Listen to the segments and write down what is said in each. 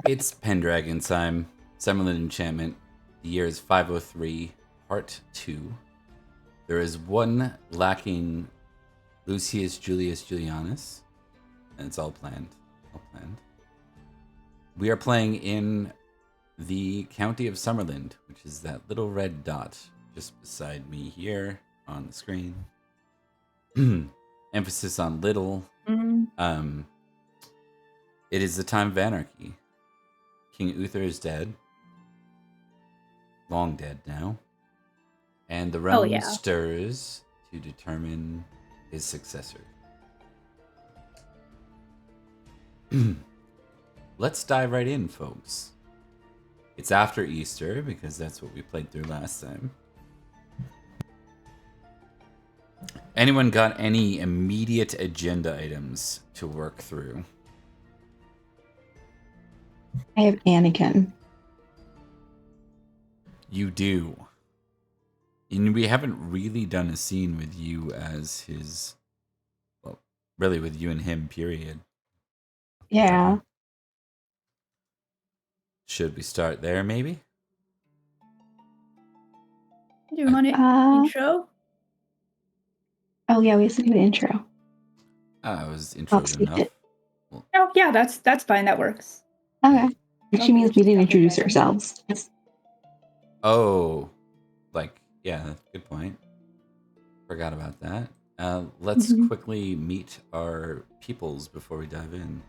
It's Pendragon time. Summerland Enchantment. The year is 503, Part 2. There is one lacking Lucius Julius Julianus, and it's all planned. All planned. We are playing in the county of Summerland, which is that little red dot just beside me here on the screen. Emphasis on little. It is the time of anarchy. King Uther is dead. Long dead now. And the realm stirs to determine his successor. Let's dive right in, folks. It's after Easter, because that's what we played through last time. Anyone got any immediate agenda items to work through? I have Anakin. You do. And we haven't really done a scene with you as his... Well, really with you and him, period. Yeah. Should we start there, maybe? Do you want an intro? Oh, yeah, we have to do an intro. I was introed enough. Well, oh, yeah, that's fine. That works. Okay. Which means we didn't introduce ourselves. Oh, like, yeah, good point. Forgot about that. Let's quickly meet our peoples before we dive in.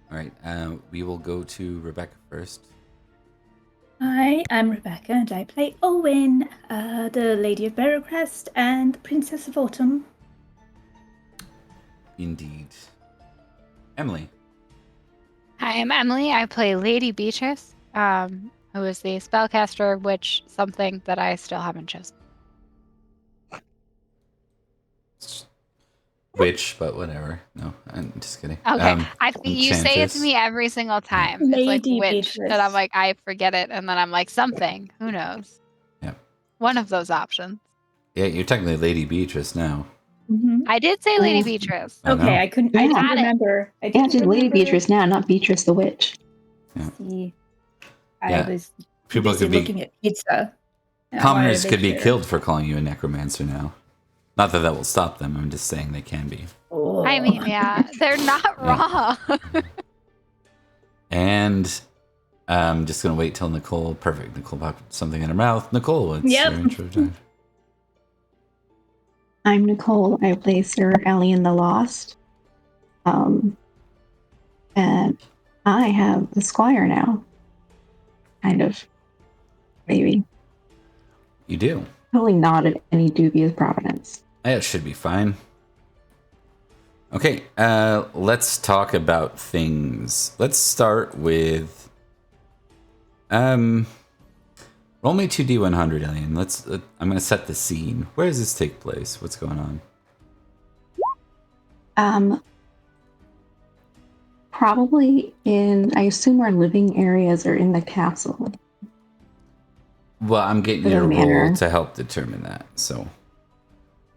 All right, we will go to Rebecca first. Hi, I'm Rebecca, and I play Owen, the Lady of Barrowcrest and Princess of Autumn. Indeed. Emily. Hi, I'm Emily. I play Lady Beatrice, who is the spellcaster, witch, something that I still haven't chosen. Witch, but whatever. No, I'm just kidding. Okay, you say it to me every single time. Lady it's like witch, Beatrice. and I'm like, I forget it, and then I'm like, something. Who knows? Yeah. One of those options. Yeah, you're technically Lady Beatrice now. I did say Lady Beatrice. Okay, I didn't remember. I didn't remember. Lady Beatrice now, not Beatrice the witch. Yeah. See, I was people could be looking at pizza. Commoners could be killed for calling you a necromancer now. Not that will stop them. I'm just saying they can be. Oh. I mean, yeah, they're not wrong. And I'm just gonna wait till Nicole. Perfect. Nicole popped something in her mouth. Nicole, what's your intro time? I'm Nicole. I play Sir Alien the Lost. And I have the Squire now. Kind of. Maybe. You do? Totally not at any dubious provenance. It should be fine. Okay, let's talk about things. Let's start with... roll me 2d100, Alien. I'm going to set the scene. Where does this take place? What's going on? Probably in... I assume our living areas are in the castle. Well, I'm getting you a roll to help determine that, so...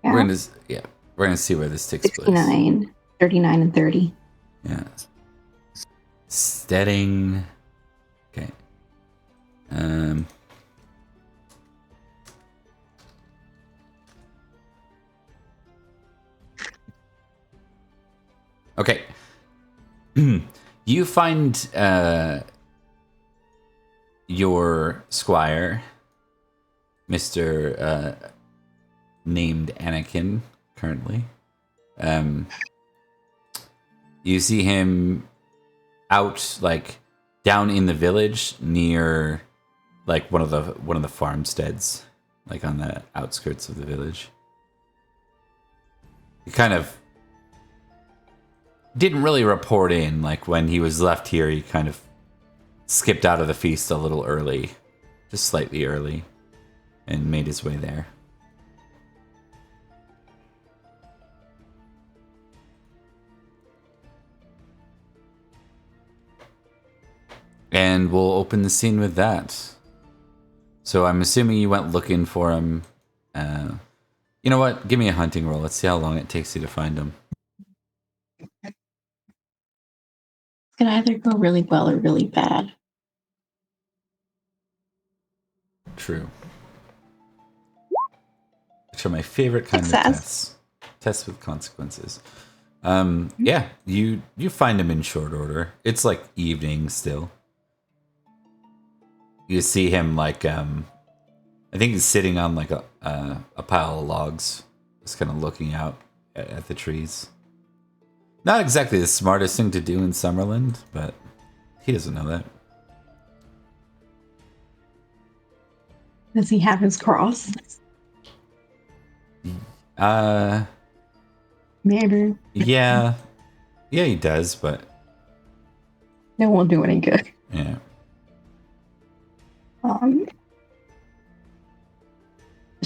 Yeah. We're gonna see where this takes 69, place. 39, and 30. Yeah. Steading. Okay. Okay. You find your squire, Mr. Named Anakin, currently. You see him out, like, down in the village near, like, one of the farmsteads, like on the outskirts of the village. He kind of didn't really report in. Like, when he was left here, he kind of skipped out of the feast a little early, just slightly early, and made his way there. And we'll open the scene with that. So I'm assuming you went looking for him. You know what? Give me a hunting roll. Let's see how long it takes you to find him. could either go really well or really bad. True. Which are my favorite kind of Success. tests. Tests with consequences. Yeah, you find him in short order. It's like evening still. You see him like I think he's sitting on like a pile of logs, just kind of looking out at the trees. Not exactly the smartest thing to do in Summerland, but he doesn't know that. Does he have his cross? Maybe. Yeah, he does, but It won't do any good. yeah.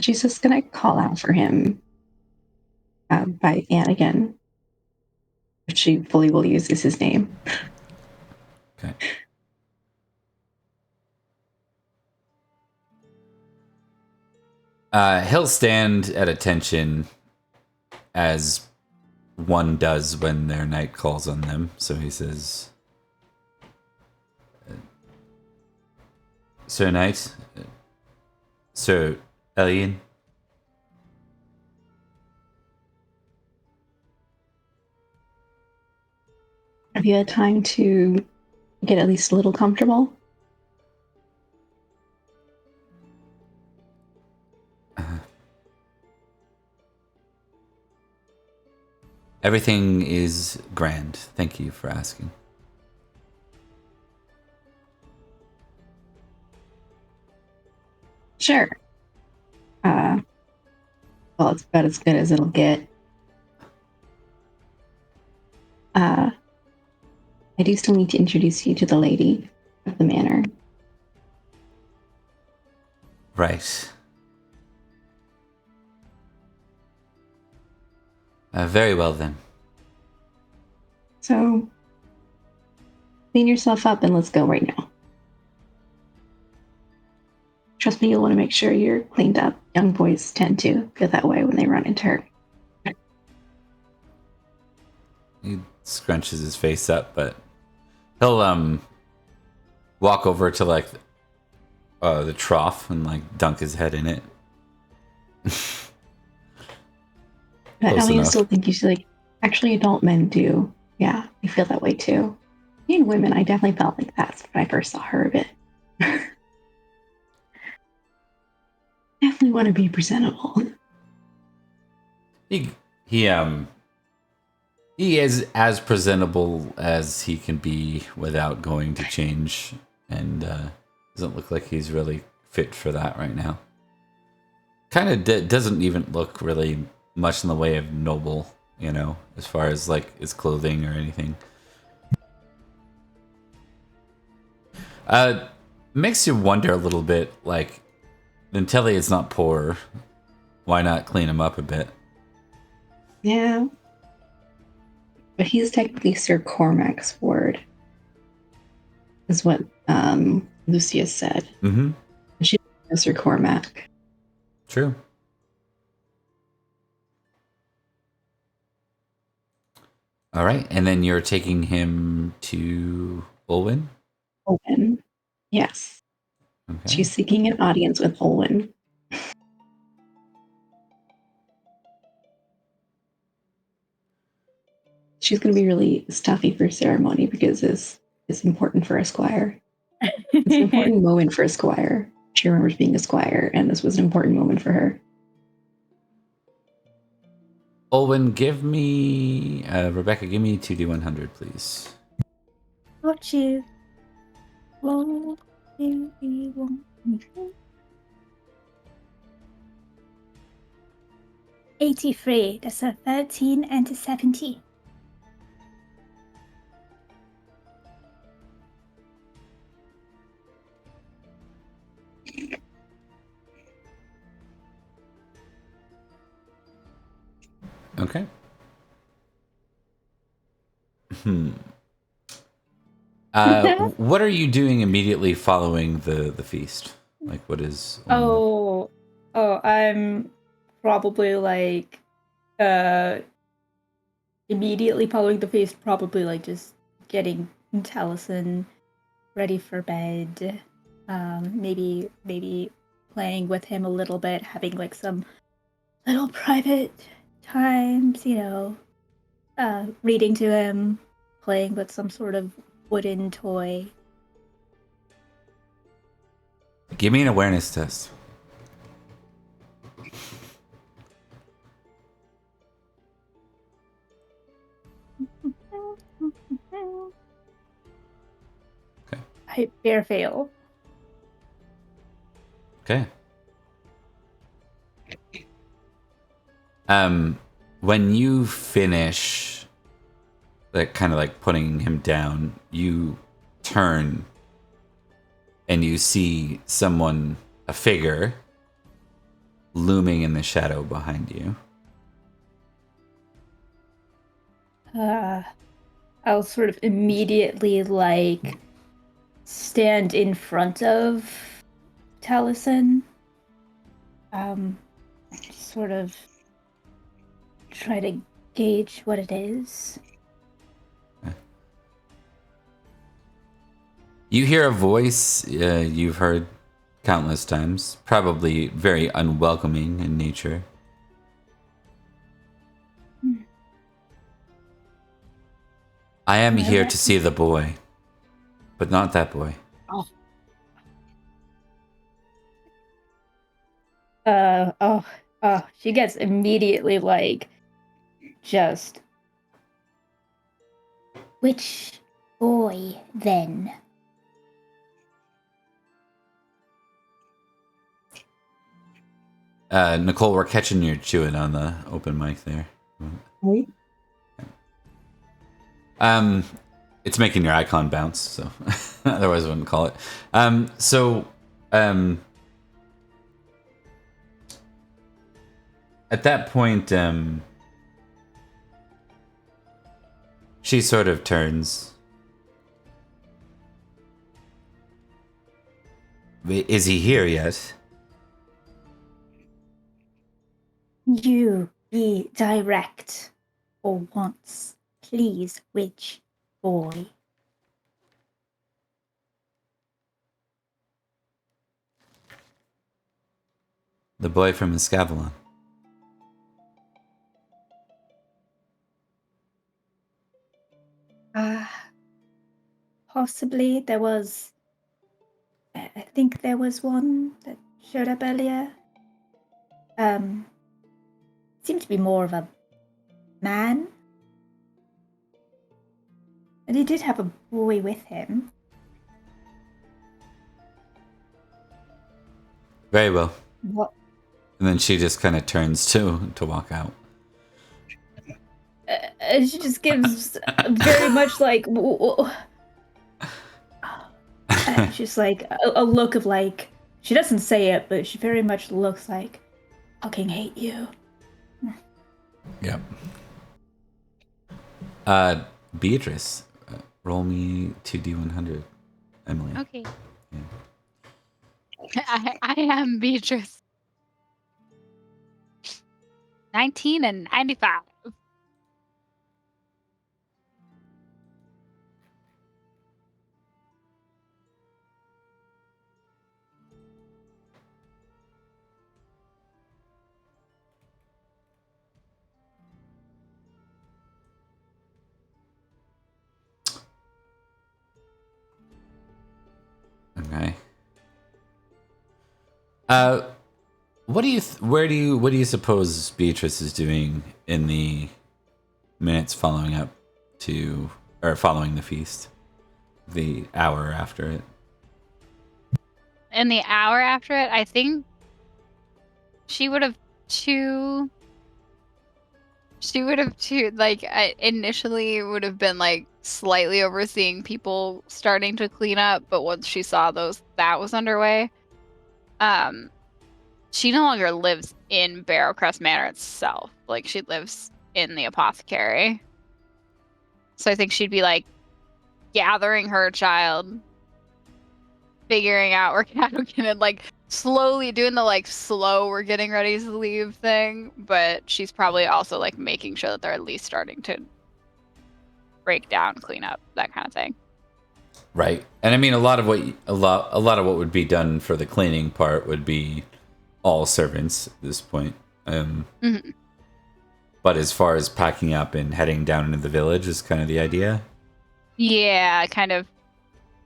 She's just gonna call out for him by Anne again, which she fully will use as his name. Okay. He'll stand at attention as one does when their knight calls on them. So he says, Sir Knight, Sir Elian. Have you had time to get at least a little comfortable? Everything is grand. Thank you for asking. Sure. Well, it's about as good as it'll get. I do still need to introduce you to the lady of the manor. Right. Very well then. So, clean yourself up and let's go right now. Trust me, you'll want to make sure you're cleaned up. Young boys tend to go that way when they run into her. He scrunches his face up, but he'll walk over to like the trough and like dunk his head in it. But Close I enough. still think you should, like, actually, adult men do. Yeah, I feel that way too. And women, I definitely felt like that when I first saw her a bit. Definitely want to be presentable. He is as presentable as he can be without going to change, and doesn't look like he's really fit for that right now. Kind of doesn't even look really much in the way of noble, you know, as far as like his clothing or anything. Makes you wonder a little bit, like, until he is not poor, why not clean him up a bit? Yeah. But he's technically Sir Cormac's ward, is what Lucius said. Mm-hmm. She knows Sir Cormac. True. All right, and then you're taking him to Olwen? Olwen. Yes. Okay. She's seeking an audience with Olwen. She's going to be really stuffy for ceremony because it's important for a squire. It's an important moment for a squire. She remembers being a squire, and this was an important moment for her. Olwen, give me... Rebecca, give me 2d100, please. Got you. Roll 2d1. 83. That's a 13 and a 17. Okay. What are you doing immediately following the feast? Like, what is... I'm probably like immediately following the feast, probably like just getting Taliesin ready for bed. Maybe playing with him a little bit, having like some little private times, reading to him, playing with some sort of wooden toy. Give me an awareness test. Okay. I bare fail. Okay. When you finish, like kind of like putting him down, you turn and you see someone, a figure, looming in the shadow behind you. I'll sort of immediately like stand in front of Taliesin. Sort of try to gauge what it is. You hear a voice you've heard countless times, probably very unwelcoming in nature. I am here to see the boy, but not that boy. She gets immediately like, just. Which boy then? Nicole, we're catching you chewing on the open mic there. Right? It's making your icon bounce, so otherwise I wouldn't call it. At that point, she sort of turns. Is he here yet? You be direct for once, please. Which boy? The boy from Avalon. Possibly there was. I think there was one that showed up earlier. Seemed to be more of a man. And he did have a boy with him. Very well. What? And then she just kind of turns to walk out. And she just gives very much like... She's like a look of like... She doesn't say it, but she very much looks like, fucking hate you. Yep. Beatrice, roll me 2d100. Emily. Okay. Yeah. I am Beatrice. 19 and 95. Okay. What do you suppose Beatrice is doing in the minutes following up to, or following the feast, the hour after it? In the hour after it, I think she would have like, I initially would have been like slightly overseeing people starting to clean up, but once she saw that was underway, she no longer lives in Barrowcrest Manor itself. Like, she lives in the apothecary. So I think she'd be like gathering her child, figuring out we're gonna like slowly doing the like slow we're getting ready to leave thing, but she's probably also like making sure that they're at least starting to break down, clean up, that kind of thing. Right. And I mean, a lot of what would be done for the cleaning part would be all servants at this point. Mhm. But as far as packing up and heading down into the village is kind of the idea. Yeah, kind of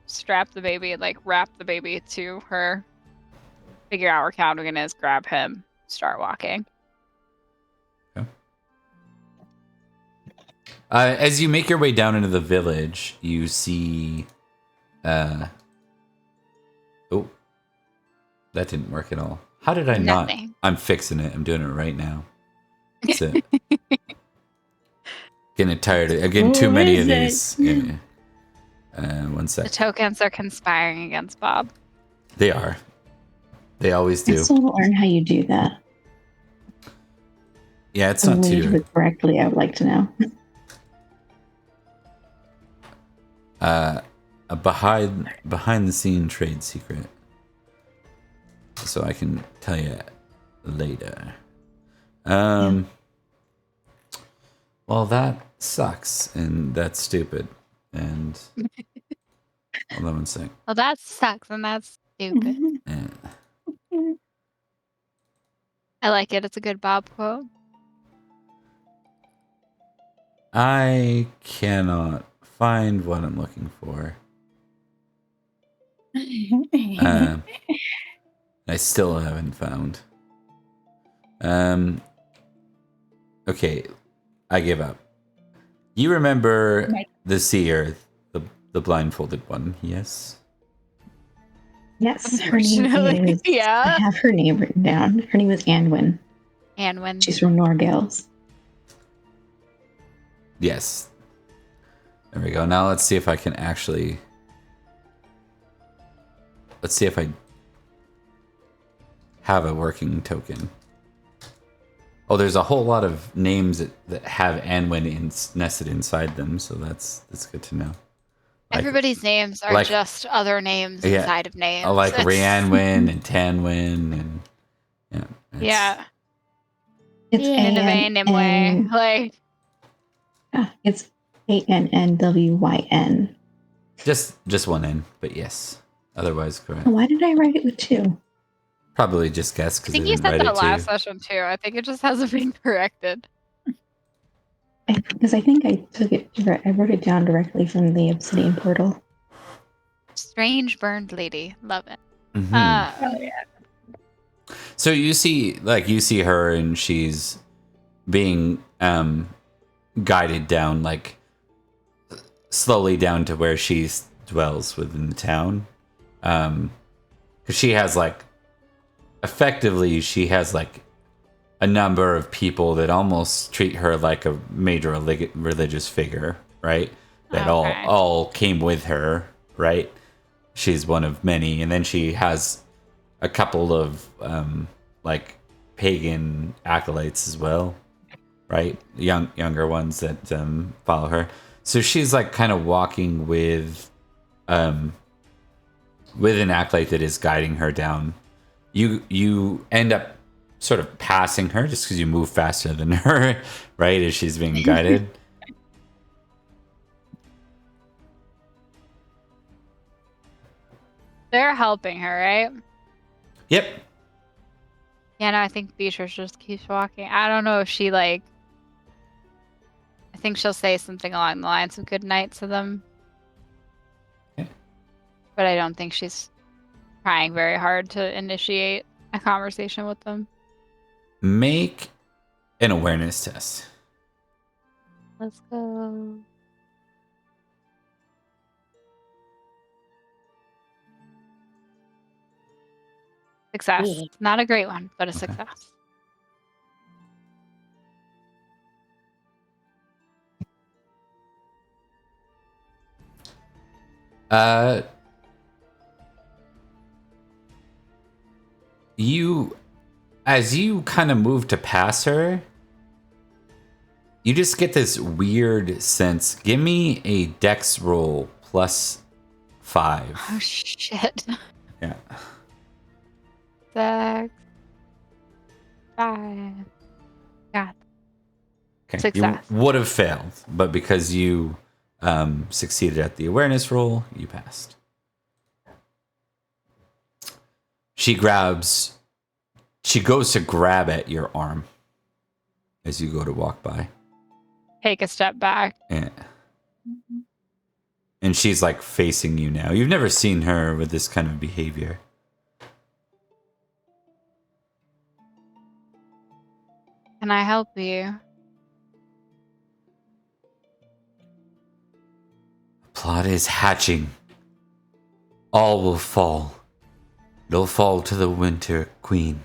strap the baby, like wrap the baby to her. Figure out where Cowden is, grab him, start walking. As you make your way down into the village, you see... oh, that didn't work at all. How did I Nothing. not? I'm fixing it. I'm doing it right now. That's it. Getting tired. I'm getting too many of these. Yeah. One The sec. tokens are conspiring against Bob. They are. They always I do. still don't learn how you do that. Yeah, it's The not way you do too... it correctly, I would like to know. a behind the scene trade secret, so I can tell you later. Well, that sucks and that's stupid. And hold on one sec. Well, that sucks and that's stupid. I like it. It's a good Bob quote. I cannot find what I'm looking for. I still haven't found. Okay, I give up. You remember the seer, the blindfolded one, yes? Yes, her name Unfortunately, is. yeah. I have her name written down. Her name is Anwin. Anwin. She's from Norgales. Yes. There we go. Now let's see if I can actually... Let's see if I have a working token. Oh, there's a whole lot of names that have Anwin nested inside them, so that's good to know. Like, Everybody's names are just other names inside of names. Like Rhianwen and Tanwin and yeah. It's Nimue. Like it's ANNWYN. Just one N, but yes. Otherwise correct. Why did I write it with two? Probably just guess I because I think you didn't said write that it last too. session too. I think it just hasn't been corrected. Because I think I took it. I wrote it down directly from the Obsidian portal. Strange burned lady. Love it. Mm-hmm. Oh yeah. So you see her and she's being guided down, like slowly down to where she dwells within the town. Because she has effectively a number of people that almost treat her like a major religious figure, right? That all came with her, right? She's one of many, and then she has a couple of pagan acolytes as well, right? Younger ones that follow her. So she's kind of walking with an acolyte that is guiding her down. You end up sort of passing her just because you move faster than her, right? As she's being guided. They're helping her, right? Yep. Yeah, no, I think Beatrice just keeps walking. I don't know if she I think she'll say something along the lines of good night to them. Okay. But I don't think she's trying very hard to initiate a conversation with them. Make an awareness test. Let's go. Success. Yeah. Not a great one, but a success. As you kind of move to pass her, you just get this weird sense. Give me a dex roll +5. Oh shit. Yeah. 6, 5. God. Okay. Success. You would have failed, but because you succeeded at the awareness roll. You passed. She goes to grab at your arm as you go to walk by. Take a step back. And she's like facing you now. You've never seen her with this kind of behavior. Can I help you? The plot is hatching. All will fall. It'll fall to the Winter Queen.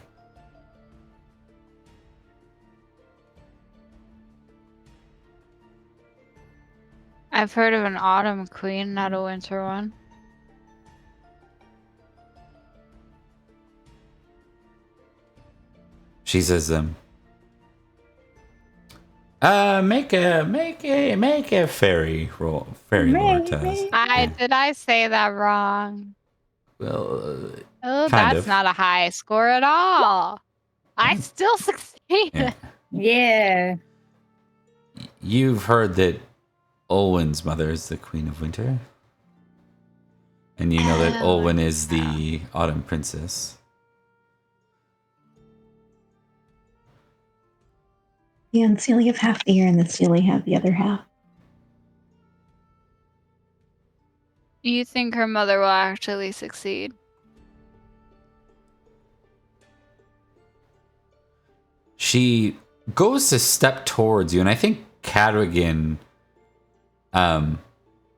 I've heard of an autumn queen, not a winter one. She says, make a fairy roll. Fairy lore test. Did I say that wrong? Well, Oh, kind that's of. not a high score at all. I still succeeded. Yeah. You've heard that Olwen's mother is the Queen of Winter. And you know that Olwen is the Autumn Princess. Yeah, and so you only have half the year, and then you only have the other half. You think her mother will actually succeed? She goes to step towards you, and I think Cadogan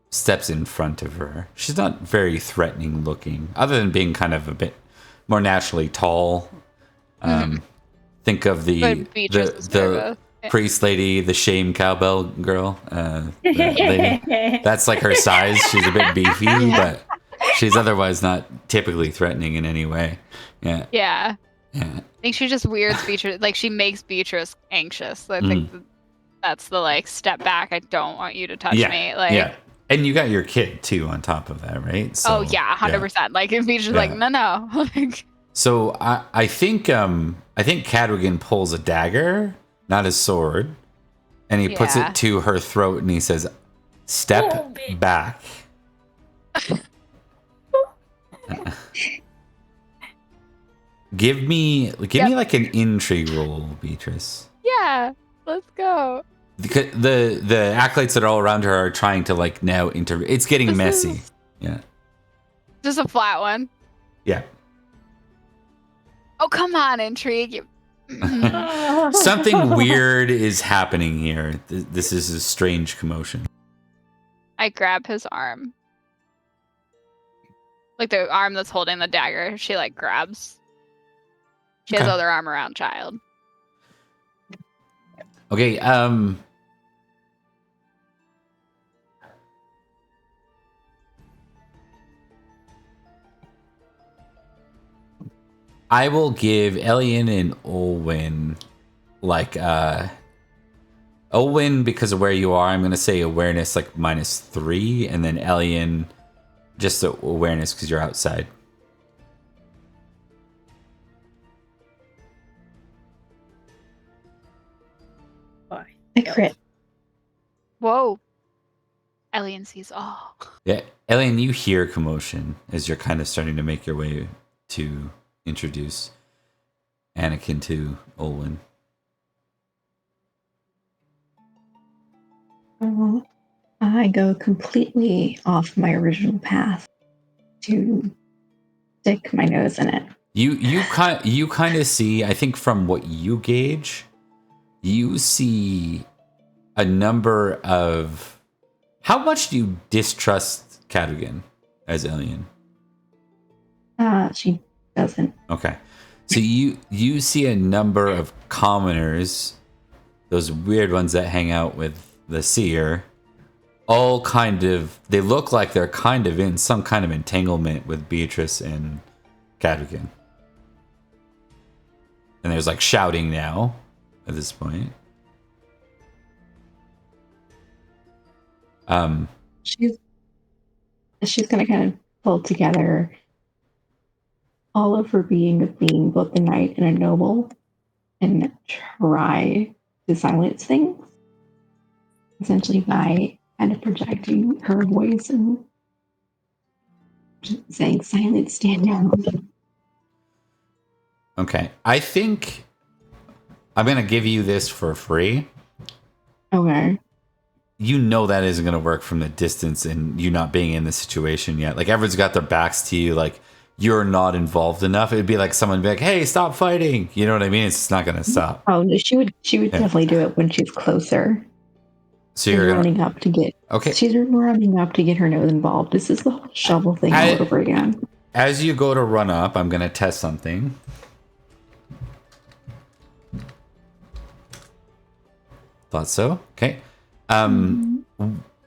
steps in front of her. She's not very threatening looking, other than being kind of a bit more naturally tall. Think of the priest lady, the shame cowbell girl. Lady. That's like her size. She's a bit beefy, but she's otherwise not typically threatening in any way. Yeah. Yeah. Yeah. I think she just weirds Beatrice. Like, she makes Beatrice anxious. I think that's the, like, step back. I don't want you to touch me. Like, yeah. And you got your kid, too, on top of that, right? So, oh, yeah, 100%. Like, if Beatrice is like, no. So, I think Cadogan pulls a dagger, not a sword, and he puts it to her throat, and he says, step back. Give me like an intrigue roll, Beatrice. Yeah, let's go. The acolytes that are all around her are trying to like now it's getting messy. Yeah. Just a flat one. Yeah. Oh, come on, intrigue. Something weird is happening here. This is a strange commotion. I grab his arm. Like the arm that's holding the dagger, she like grabs. She has other arm around child. Okay, I will give Elian and Olwen like Olwen, because of where you are, I'm gonna say awareness like -3, and then Elian just awareness because you're outside. I crit. Whoa. Elian sees all. Yeah, Elian, you hear commotion as you're kind of starting to make your way to introduce Anakin to Olwen. I go completely off my original path to stick my nose in it. You kind of see, I think from what you gauge, you see a number of... How much do you distrust Cadogan as Elian? She doesn't. Okay. So you see a number of commoners, those weird ones that hang out with the seer, all kind of... They look like they're kind of in some kind of entanglement with Beatrice and Cadogan. And there's like shouting now at this point. She's gonna kind of pull together all of her being of being both a knight and a noble and try to silence things. Essentially by kind of projecting her voice and just saying, "Silent, stand down." Okay. I think I'm going to give you this for free. Okay. You know that isn't going to work from the distance and you not being in the situation yet. Like, everyone's got their backs to you. Like, you're not involved enough. It'd be like someone be like, hey, stop fighting. You know what I mean? It's just not going to stop. Oh, no, she would definitely do it when she's closer. So you're running up to get. Okay. She's running up to get her nose involved. This is the whole shovel thing all over again. As you go to run up, I'm going to test something. Thought so. Okay.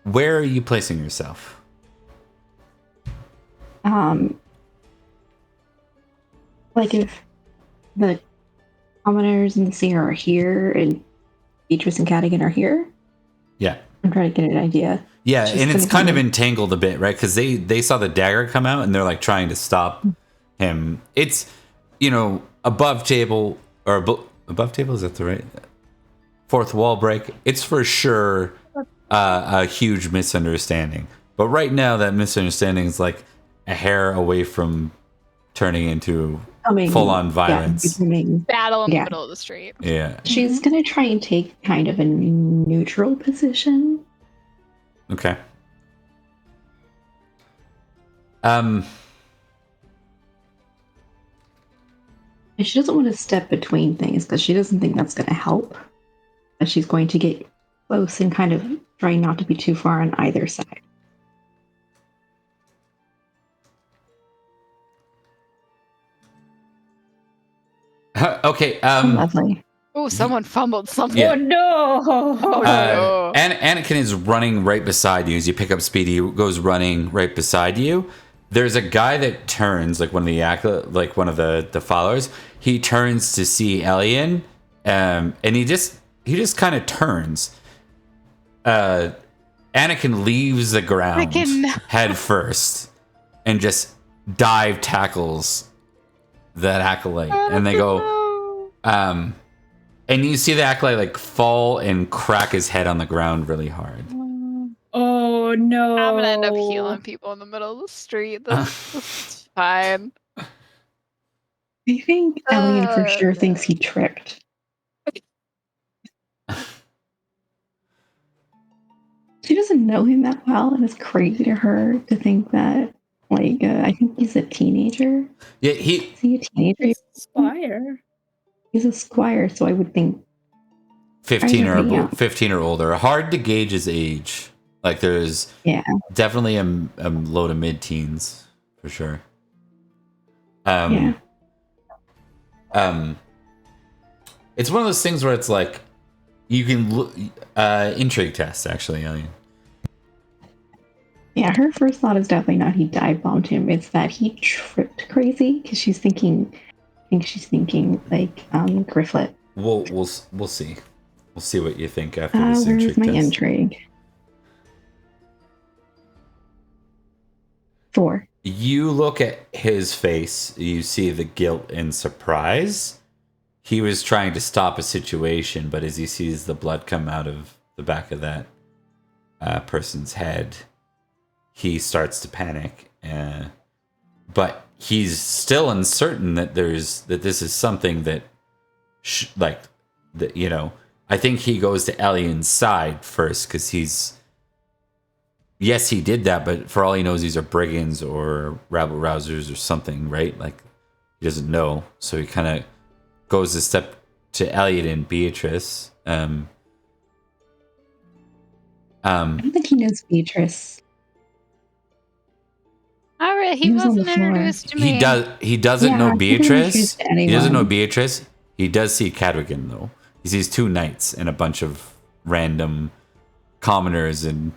Where are you placing yourself? Like if the commoners and the singer are here and Beatrice and Cadigan are here. Yeah. I'm trying to get an idea. Yeah, and it's kind of entangled a bit, right? Because they saw the dagger come out and they're like trying to stop him. It's, above table, or above table, is that the right? Fourth wall break. It's for sure a huge misunderstanding. But right now, that misunderstanding is like a hair away from turning into full-on violence. Battle in the middle of the street. Yeah. She's going to try and take kind of a neutral position. Okay. She doesn't want to step between things because she doesn't think that's going to help. But she's going to get close and kind of try not to be too far on either side. Okay. Lovely. Oh, someone fumbled something. Yeah. Oh no! Oh, no. Anakin is running right beside you. As you pick up speed, he goes running right beside you. There's a guy that turns, like one of the followers. He turns to see Elian, and he just kind of turns. Anakin leaves the ground head first and just dive tackles that acolyte, and they go, and you see the acolyte like fall and crack his head on the ground really hard. Oh no! I'm gonna end up healing people in the middle of the street. That's fine. I think Elian for sure thinks he tripped. She doesn't know him that well, and it's crazy to her to think that. I think he's a teenager. Yeah, is he a teenager? He's a squire. He's a squire, so I would think 15 or older. Hard to gauge his age. Like there's definitely a low to mid teens for sure. It's one of those things where it's like you can look intrigue test actually, Elian. Yeah, her first thought is definitely not he dive bombed him. It's that he tripped crazy because she's thinking like Grifflet. We'll see. We'll see what you think after this intrigue where's my test. intrigue? 4. You look at his face, you see the guilt and surprise. He was trying to stop a situation, but as he sees the blood come out of the back of that person's head, he starts to panic. But he's still uncertain that this is something that, I think he goes to Elian's side first because yes, he did that, but for all he knows, these are brigands or rabble rousers or something, right? Like, he doesn't know. So he kind of goes a step to Elliot and Beatrice. I don't think he knows Beatrice. All right, he wasn't introduced to me. He doesn't know Beatrice. He doesn't know Beatrice. He does see Cadogan, though. He sees 2 knights and a bunch of random commoners in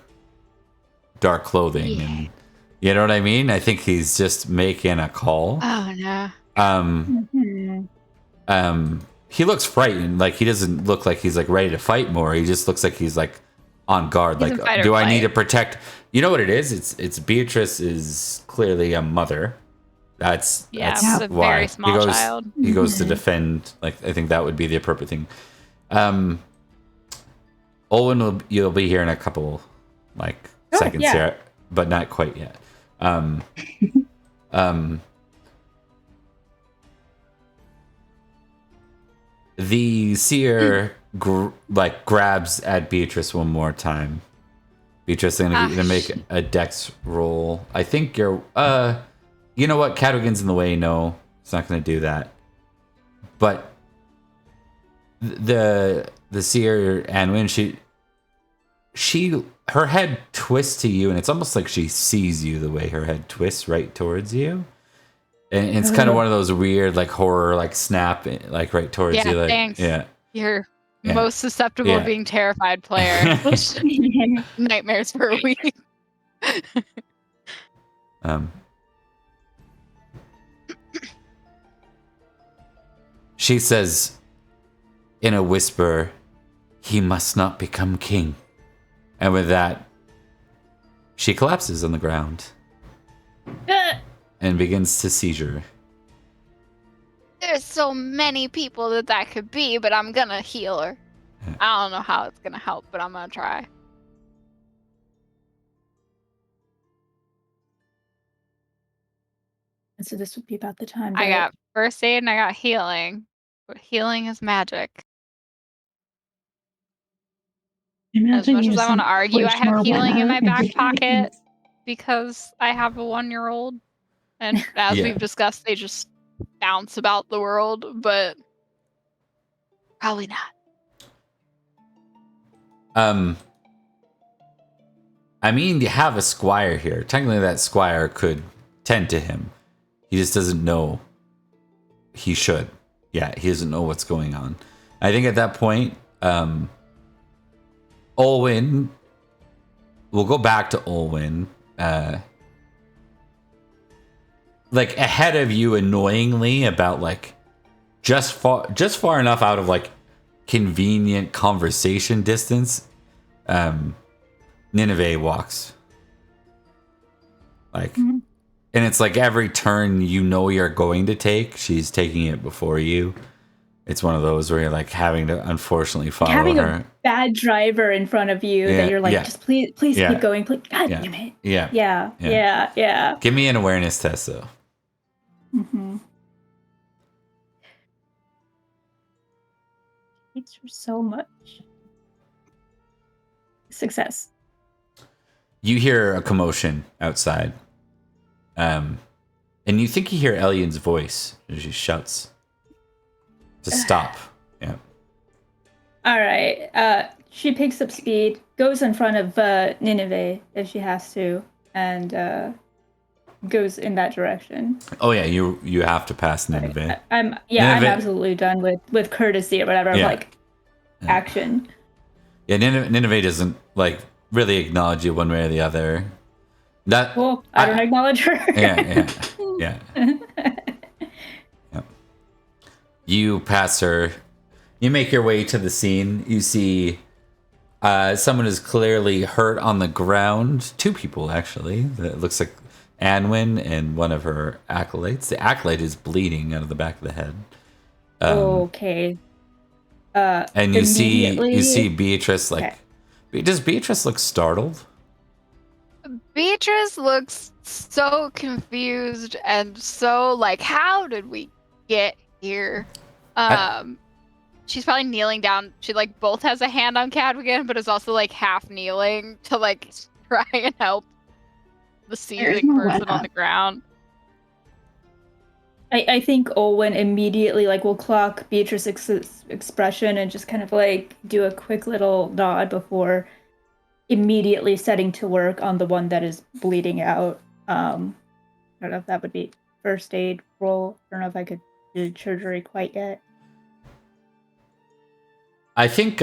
dark clothing, and you know what I mean? I think he's just making a call. Oh no. He looks frightened. Like, he doesn't look like he's like ready to fight more. He just looks like he's like on guard. He's like, do I need to protect? You know what it is? It's Beatrice is clearly a mother. That's a why very small child. He goes to defend. Like, I think that would be the appropriate thing. Olwen, you'll be here in a couple like Oh, second yeah. seer, but not quite yet. The seer grabs at Beatrice one more time. Beatrice, I'm gonna get you to make a dex roll. I think you're you know what? Cadogan's in the way. No, it's not gonna do that. But the seer Anwin, her head twists to you, and it's almost like she sees you the way her head twists right towards you. And it's kind of one of those weird, like horror, like snap, like right towards you. Like, thanks. yeah. You're Yeah. most susceptible to being terrified player. Nightmares for a week. She says in a whisper, "He must not become king." And with that, she collapses on the ground and begins to seizure. There's so many people that could be, but I'm gonna heal her. Yeah. I don't know how it's gonna help, but I'm gonna try. And so this would be about the time. I got first aid and I got healing, but healing is magic. As much as I want to argue, I have healing in my back pocket because I have a 1-year-old, and as we've discussed, they just bounce about the world, but probably not. I mean, you have a squire here. Technically, that squire could tend to him. He just doesn't know he should. Yeah, he doesn't know what's going on. I think at that point, Olwyn, we'll go back to Olwyn. Like ahead of you, annoyingly, about like just far enough out of like convenient conversation distance. Nineveh walks. Like, and it's like every turn you know you're going to take, she's taking it before you. It's one of those where you're like having to unfortunately follow having her. A bad driver in front of you that you're like, just please keep going. Please. God damn it. Yeah. Give me an awareness test though. Mm-hmm. Thanks for so much. Success. You hear a commotion outside. And you think you hear Elian's voice as she shouts to stop. Yeah. All right. She picks up speed, goes in front of Nineveh if she has to, and goes in that direction. Oh yeah, you have to pass Nineveh. I'm absolutely done with courtesy or whatever. Yeah. Like action. Yeah, Nineveh doesn't like really acknowledge you one way or the other. Well, I don't acknowledge her. Yeah. You pass her. You make your way to the scene. You see someone is clearly hurt on the ground. 2 people, actually. It looks like Anwin and one of her acolytes. The acolyte is bleeding out of the back of the head. Okay. And you see Beatrice like... Okay. Does Beatrice look startled? Beatrice looks so confused and so like, how did we get here? She's probably kneeling down. She like both has a hand on Cadogan, but is also like half kneeling to like try and help the seething person on the ground. I think Olwen immediately like will clock Beatrice's expression and just kind of like do a quick little nod before immediately setting to work on the one that is bleeding out. I don't know if that would be first aid roll. I don't know if I could do surgery quite yet. I think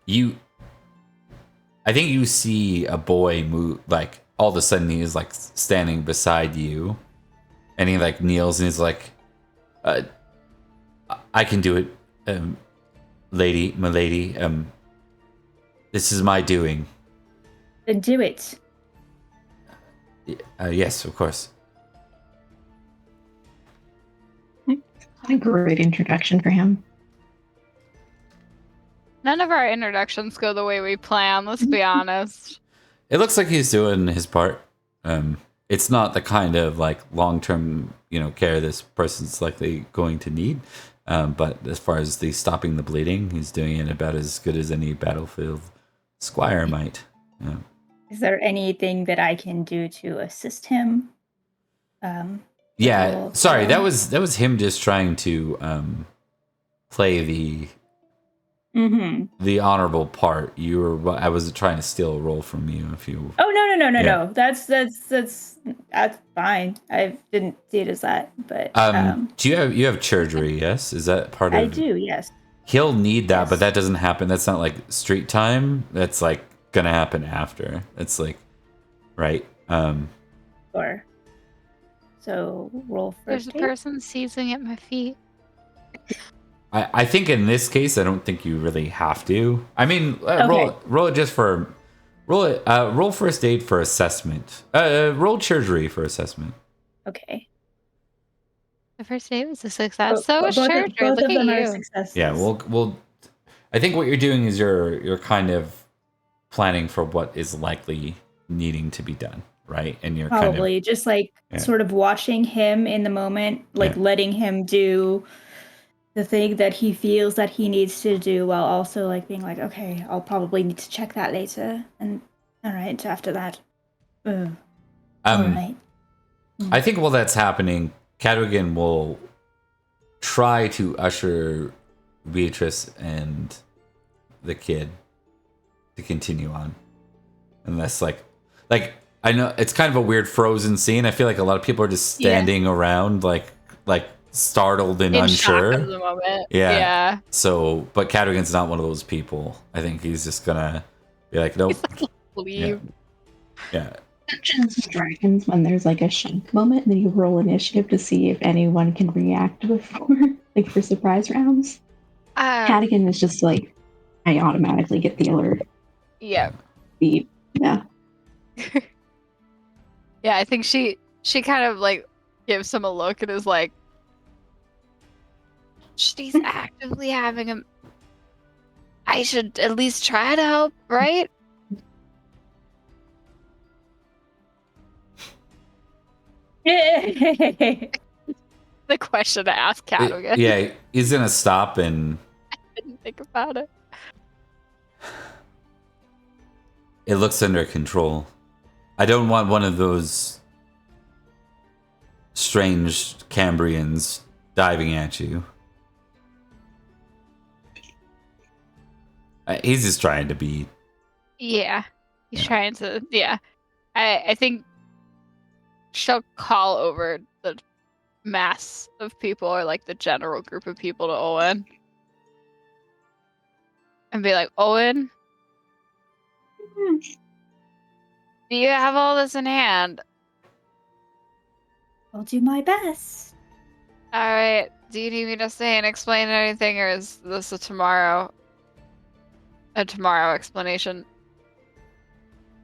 you see a boy move, like all of a sudden he is like standing beside you and he like kneels and he's like, I can do it, my lady. This is my doing. Then do it. Yes, of course. What a great introduction for him. None of our introductions go the way we plan, let's be honest. It looks like he's doing his part. It's not the kind of like long-term, care this person's likely going to need. But as far as the stopping the bleeding, he's doing it about as good as any battlefield squire might. Yeah. Is there anything that I can do to assist him? Yeah. Sorry, that was him just trying to play the honorable part. I was trying to steal a role from you. If you. Oh no. That's fine. I didn't see it as that, but do you have surgery? Yes, is that part of? I do. Yes. He'll need that, Yes. but that doesn't happen. That's not like street time. That's like gonna happen after. It's like, right? Sure. So roll There's first. a person seizing at my feet. I think in this case, I don't think you really have to. I mean, Okay. roll it just for roll first aid for assessment. Roll surgery for assessment. Okay. The first aid was a success. Bo- So was both surgery. of Look them at are you. successes. Yeah, we'll. I think what you're doing is you're kind of planning for what is likely needing to be done, right? And you're Probably just like sort of watching him in the moment, like letting him do the thing that he feels that he needs to do, while also like being like, okay, I'll probably need to check that later, and all right after that. All right. I think while that's happening, Cadogan will try to usher Beatrice and the kid to continue on, unless like I know it's kind of a weird frozen scene. I feel like a lot of people are just standing around like startled and In unsure. shock of the moment. Yeah. Yeah. So, but Cadogan's not one of those people. I think he's just gonna be like, nope. Leave. Yeah. Dungeons and Dragons, when there's like a shank moment, and then you roll initiative to see if anyone can react before, like for surprise rounds. Cadogan is just like, I automatically get the alert. Yeah. Beep. Yeah. Yeah, I think she kind of like gives him a look and is like, she's actively having a. I should at least try to help, right? Yeah. The question to ask Cadogan. Yeah, he's gonna stop and. I didn't think about it. It looks under control. I don't want one of those strange Cambrians diving at you. He's just trying to be. Yeah. He's trying to. Yeah. I think she'll call over the mass of people, or like the general group of people, to Owen. And be like, Owen, do you have all this in hand? I'll do my best. Alright. Do you need me to stay and explain anything, or is this a tomorrow explanation?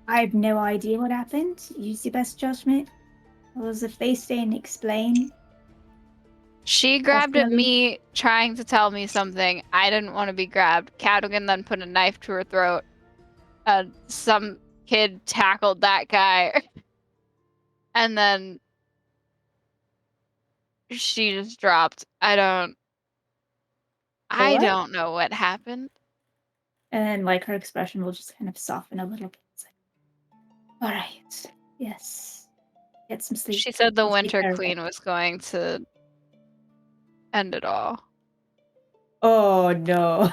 I have no idea what happened. Use your best judgment. Was if they stay and explain. She grabbed at Definitely. me, trying to tell me something. I didn't want to be grabbed. Cadogan then put a knife to her throat. Some kid tackled that guy. And then she just dropped. I don't know what happened. And then like her expression will just kind of soften a little bit. It's like, all right. Yes. Get some sleep. She said the I'll take Winter care of Queen it. was going to end it all. Oh no.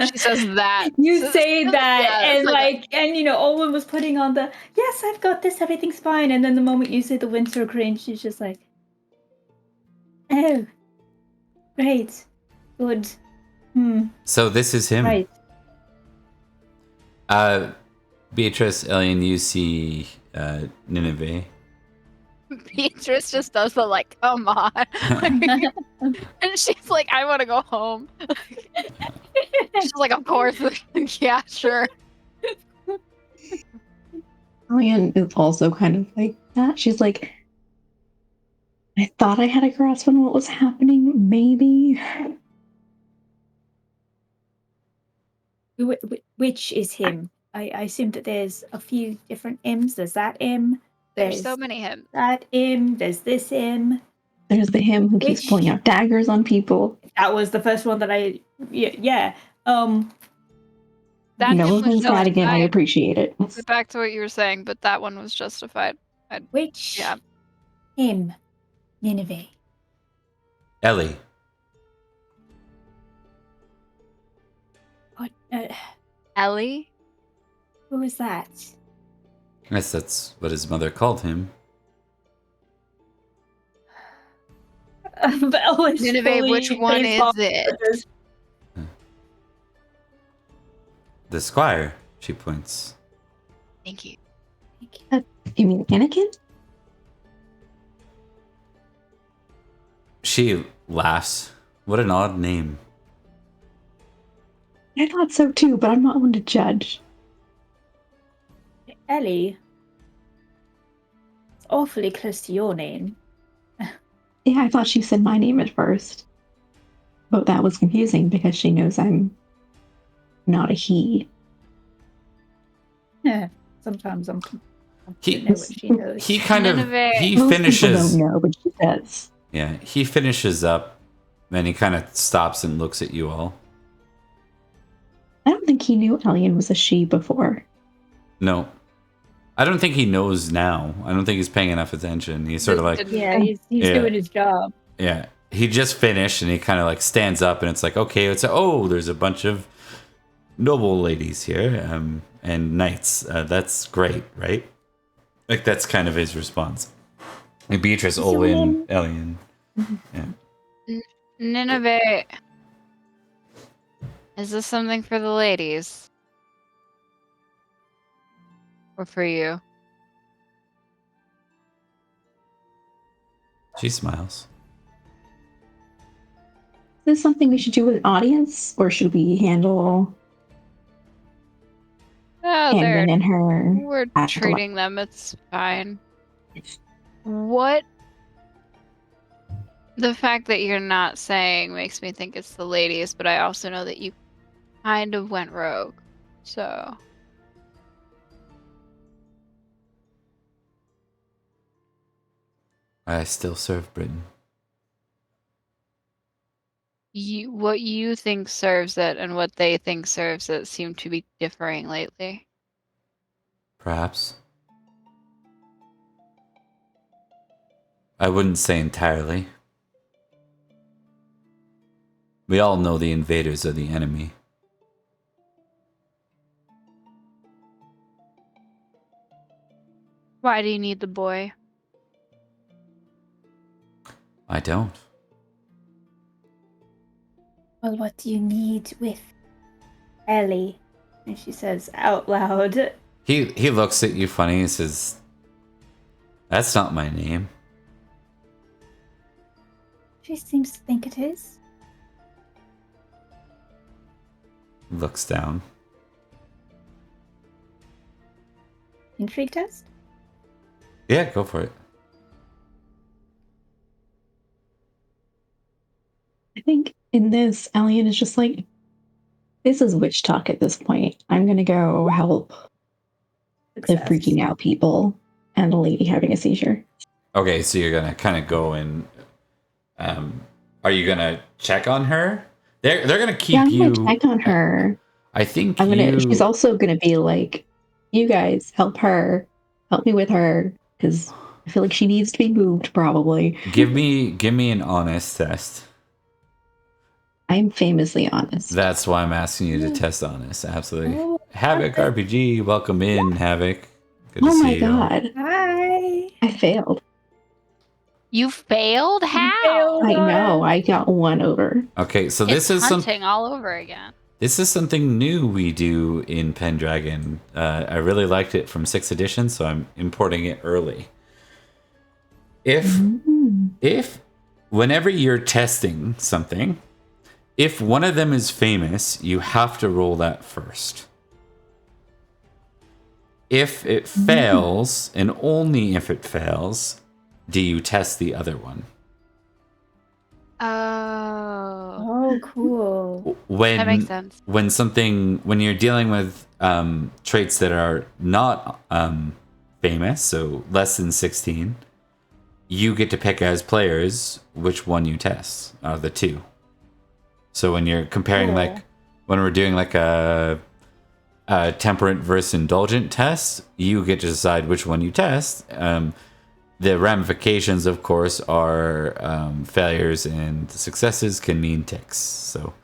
She says that. You say that, Yeah, and it's like, and you know, Owen was putting on the yes, I've got this, everything's fine, and then the moment you say the Winter Queen, she's just like, oh, great, good, So this is him. right. Beatrice, Elian, you see Nineveh. Beatrice just does the like, come on. And she's like, I want to go home. She's like, of course. Yeah, sure. Alien is also kind of like that. She's like, I thought I had a grasp on what was happening, maybe. Which is him? I assume that there's a few different M's. There's that M. There's so many him. That M. There's this M. There's the him who keeps pulling out daggers on people. That was the first one that I. Yeah. That no offense, Madigan, I appreciate it. Back to what you were saying, but that one was justified. Which? Yeah. Him. Nineveh. Ellie. What? Ellie? Who is that? Yes, that's what his mother called him. Nineveh, which one is it? The squire, she points. Thank you. You mean Anakin? She laughs. What an odd name. I thought so too, but I'm not one to judge. Ellie. It's awfully close to your name. Yeah, I thought she said my name at first. But that was confusing because she knows I'm not a he. Yeah. Sometimes I'm He know what she knows. He kind of he Most finishes. people don't know, but she does. Yeah, he finishes up, then he kind of stops and looks at you all. I don't think he knew Alien was a she before. No, I don't think he knows now. I don't think he's paying enough attention. He's sort of like, yeah, he's doing his job. Yeah, he just finished and he kind of like stands up and it's like, okay, there's a bunch of noble ladies here and knights. That's great, right? Like that's kind of his response. Like Beatrice, Olwen, Elian. Yeah. Nineveh. Is this something for the ladies? Or for you? She smiles. Is this something we should do with an audience, or should we handle Hamden and her? We're treating them. It's fine. What? The fact that you're not saying makes me think it's the ladies, but I also know that you kind of went rogue. So. I still serve Britain. What you think serves it and what they think serves it seem to be differing lately. Perhaps. I wouldn't say entirely. We all know the invaders are the enemy. Why do you need the boy? I don't. Well, what do you need with Ellie? And she says out loud. He looks at you funny and says, "That's not my name." She seems to think it is. Looks down. Intrigue test? Yeah, go for it. I think in this, Alien is just like, this is witch talk at this point. I'm going to go help the freaking out people and a lady having a seizure. Okay, so you're going to kind of go and... are you going to check on her? They're going to keep I'm you... gonna check on her. I think She's also going to be like, you guys, help her. Help me with her. Because I feel like she needs to be moved, probably. Give me an honest test. I'm famously honest. That's why I'm asking you to test honest. Absolutely. Havoc RPG, welcome in, Havoc. Good to see you. Oh my god. Hi. I failed. You failed? How? I know. I got one over. Okay, so this is hunting all over again. This is something new we do in Pendragon. I really liked it from 6th edition, so I'm importing it early. If whenever you're testing something, if one of them is famous, you have to roll that first. If it fails, and only if it fails, do you test the other one. Oh, cool. that makes sense. When you're dealing with traits that are not famous, so less than 16, you get to pick as players which one you test out of the two. So when you're comparing, like when we're doing like a temperate versus indulgent test, you get to decide which one you test. The ramifications, of course, are failures and successes can mean ticks. So,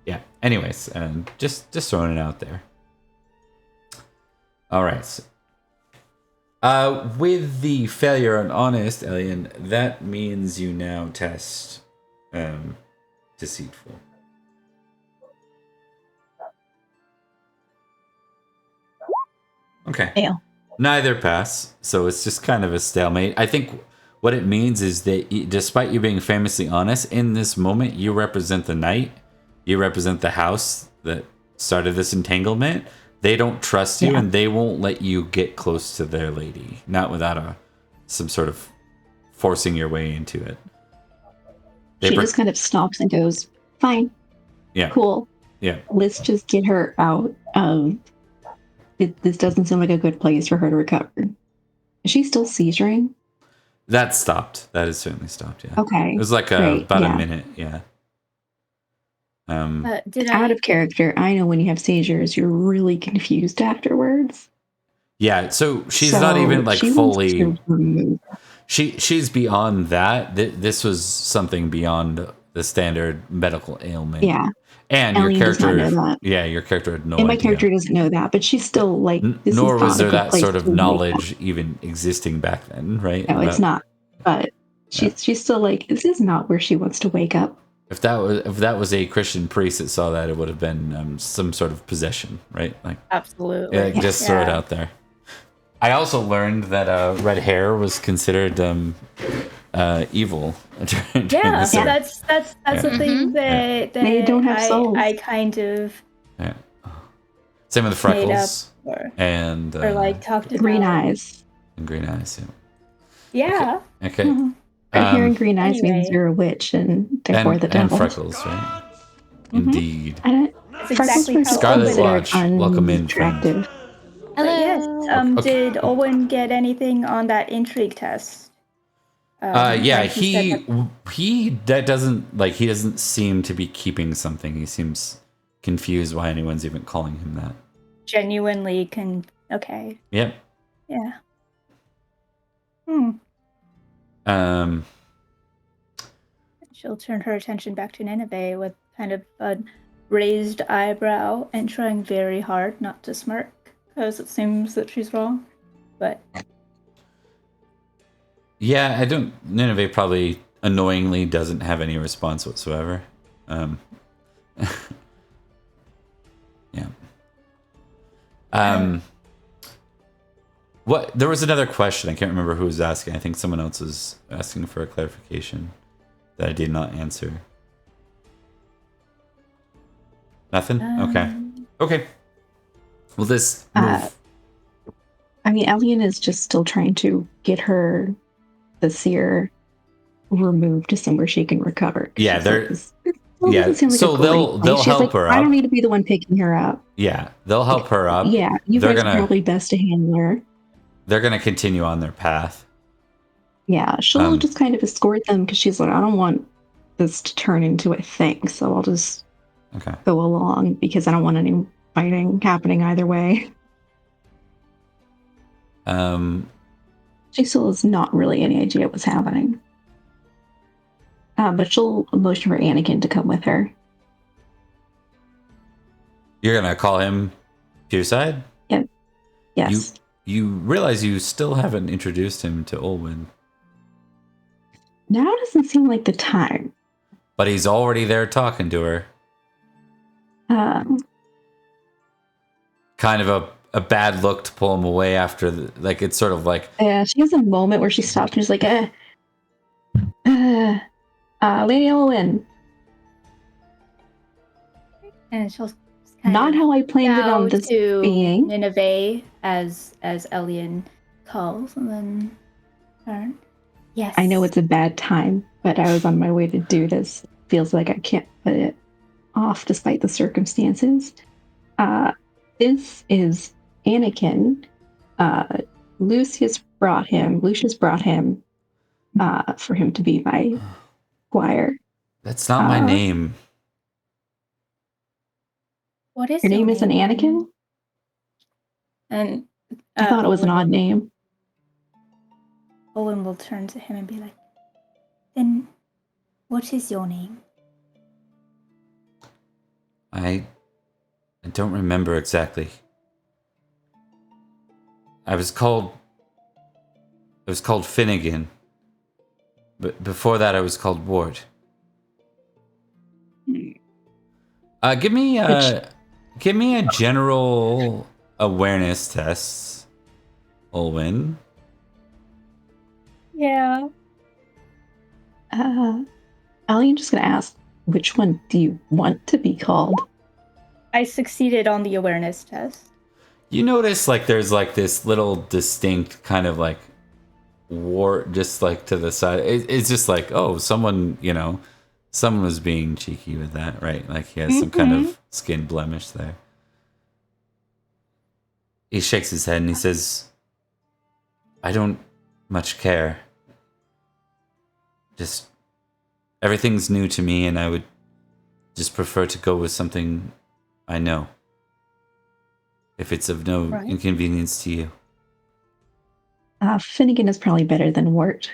yeah. Anyways, just throwing it out there. All right. With the failure on honest, Alien, that means you now test deceitful. Okay. Fail. Neither pass, so it's just kind of a stalemate. I think what it means is that despite you being famously honest, in this moment, you represent the knight. You represent the house that started this entanglement. They don't trust you, and they won't let you get close to their lady. Not without some sort of forcing your way into it. She just kind of stops and goes, fine. Yeah. Cool. Yeah. Let's just get her out. This doesn't seem like a good place for her to recover. Is she still seizuring? That stopped. That has certainly stopped, yeah. Okay. It was like about a minute, yeah. Out of character, I know when you have seizures, you're really confused afterwards. Yeah, so she's not even like fully... She's beyond that. This was something beyond the standard medical ailment. Yeah. And Alien your character, does not know that. Yeah, your character had no and my idea. character doesn't know that, but she's still like, this nor is was not there a good that place sort of to knowledge even existing back then, right? No, it's not. But she's still like, this is not where she wants to wake up. If that was a Christian priest that saw that, it would have been some sort of possession, right? Like absolutely. Yeah, just throw it out there. I also learned that red hair was considered evil. Yeah, that's the thing that they don't have souls. I kind of same with the freckles and or like talked about green eyes and green eyes. Yeah. Okay. Mm-hmm. Hair and green eyes means you're a witch and therefore the devil. And freckles, right? Indeed. Freckles exactly Scarlet Watch, welcome in, attractive. Yes. Did Owen get anything on that intrigue test? He doesn't seem to be keeping something. He seems confused why anyone's even calling him that. Genuinely okay. Yep. Yeah. She'll turn her attention back to Nineveh with kind of a raised eyebrow and trying very hard not to smirk because it seems that she's wrong. But yeah, Nineveh probably annoyingly doesn't have any response whatsoever. Yeah. There was another question. I can't remember who was asking. I think someone else was asking for a clarification that I did not answer. Nothing? Okay. Well, this move... I mean, Alien is just still trying to get her, the seer, removed to somewhere she can recover. Yeah, they're... So they'll help her up. I don't need to be the one picking her up. Yeah, they'll help her up. Yeah, you guys are probably best to handle her. They're going to continue on their path. Yeah, she'll just kind of escort them because she's like, I don't want this to turn into a thing, so I'll just go along because I don't want any fighting happening either way. She still has not really any idea what's happening. But she'll motion for Anakin to come with her. You're going to call him to your side? Yeah. Yes. You realize you still haven't introduced him to Olwen. Now doesn't seem like the time. But he's already there talking to her. Kind of a bad look to pull him away after, it's sort of like... Yeah, she has a moment where she stops and she's like, Lady Olwen. And she'll not how I planned it on this being. Nineveh as Elian calls and then turn. Yes. I know it's a bad time, but I was on my way to do this. Feels like I can't put it off despite the circumstances. This is Anakin. Lucius brought him for him to be my squire. That's not my name. What is your name? Isn't Anakin? And I thought it was an odd name. Owen will turn to him and be like, "Then, what is your name?" I don't remember exactly. I was called Finnegan. But before that I was called Ward. Give me a general awareness test, Olwen. Yeah. I'm just gonna ask, which one do you want to be called? I succeeded on the awareness test. You notice like there's like this little distinct kind of like wart just like to the side. It's just like, oh, someone was being cheeky with that, right? Like he has some kind of skin blemish there. He shakes his head and he says, I don't much care. Just everything's new to me and I would just prefer to go with something I know. If it's of no inconvenience to you. Finnegan is probably better than Wart.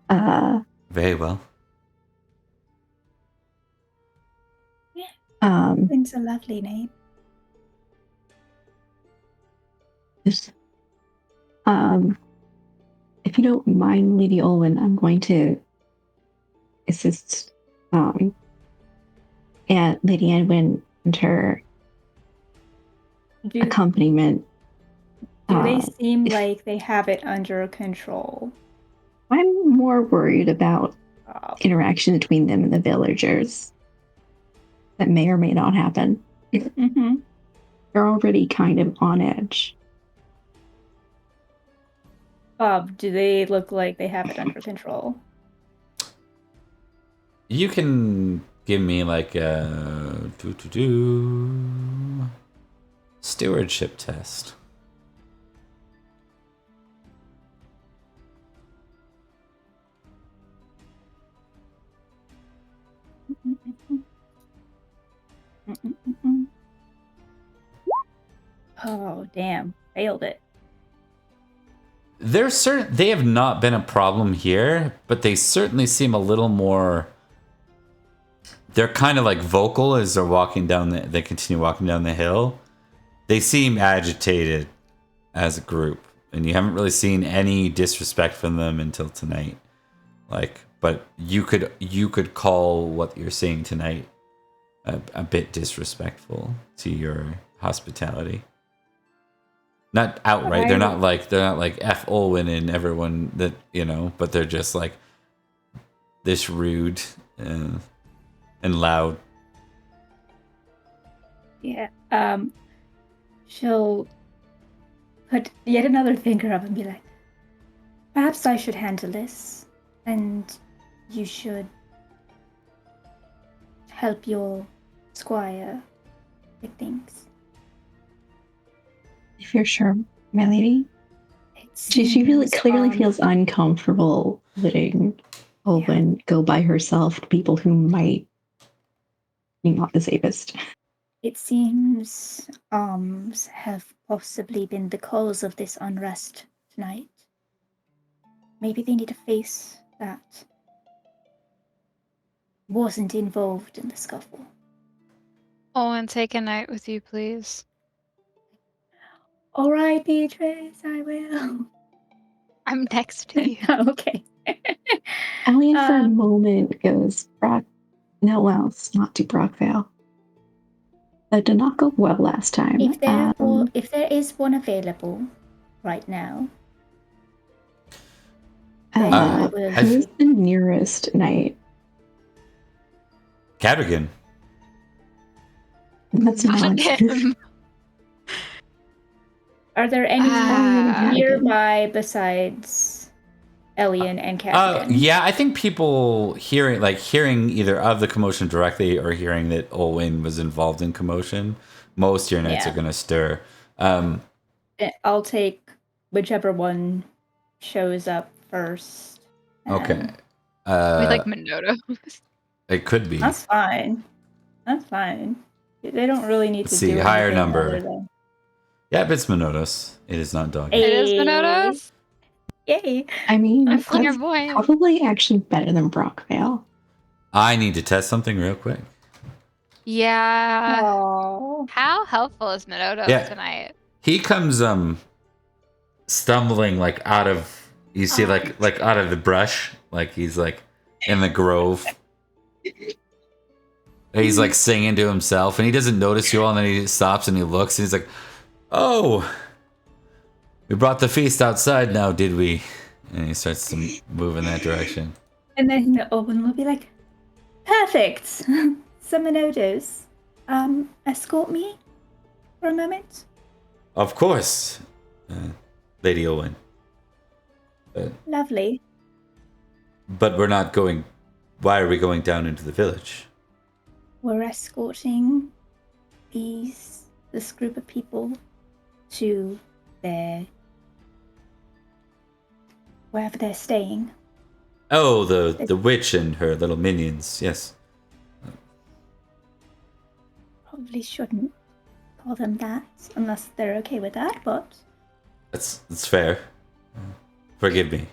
Very well. Yeah. It's a lovely name. If you don't mind, Lady Olwen, I'm going to assist and Lady Edwin and her accompaniment. Do they seem like they have it under control? I'm more worried about interaction between them and the villagers. That may or may not happen. Mm-hmm. They're already kind of on edge. Bob, do they look like they have it under control? You can give me like a stewardship test. Oh, damn. Failed it. They have not been a problem here, but they certainly seem a little more. They're kind of like vocal as they're walking down they continue walking down the hill. They seem agitated as a group, and you haven't really seen any disrespect from them until tonight. But you could call what you're seeing tonight a bit disrespectful to your hospitality. Not outright. They're not like F. Olwen and everyone that but they're just like this rude and loud. Yeah. She'll put yet another finger up and be like, perhaps I should handle this, and you should help your squire with things. If you're sure, my lady. She really clearly feels uncomfortable letting Olwen go by herself to people who might be not the safest. It seems arms have possibly been the cause of this unrest tonight. Maybe they need a face that wasn't involved in the scuffle. Owen, take a night with you, please. All right, Beatrice, I will. I'm next to you. Okay. Alien for a moment goes, no, well, it's not to Brockvale. That did not go well last time. If there is one available right now, who's the nearest knight? Cadogan. That's not him. Are there any nearby besides Elian and Cassian. Yeah, I think people hearing either of the commotion directly or hearing that Olwen was involved in commotion, most of your knights are going to stir. I'll take whichever one shows up first. Okay. We like Minotaur. It could be. That's fine. That's fine. They don't really need to do higher anything number. other than... Yeah, it's Minotaurus. It is not dog. It is Minotaur. Yay! I mean, I'm that's clairvoyant. probably actually better than Brockvale. I need to test something real quick. Yeah. Aww. How helpful is Minotaur tonight? He comes stumbling like out of like out of the brush, like he's like in the grove. He's like singing to himself, and he doesn't notice you all, and then he stops and he looks, and he's like, "Oh, we brought the feast outside now, did we?" And he starts to move in that direction. And then Owen will be like, "Perfect, some Minotaurs. Escort me for a moment." Of course, Lady Owen. Lovely. But we're not going. Why are we going down into the village? We're escorting this group of people to wherever they're staying. Oh, the witch and her little minions. Yes. Probably shouldn't call them that unless they're okay with that, but That's fair. Forgive me.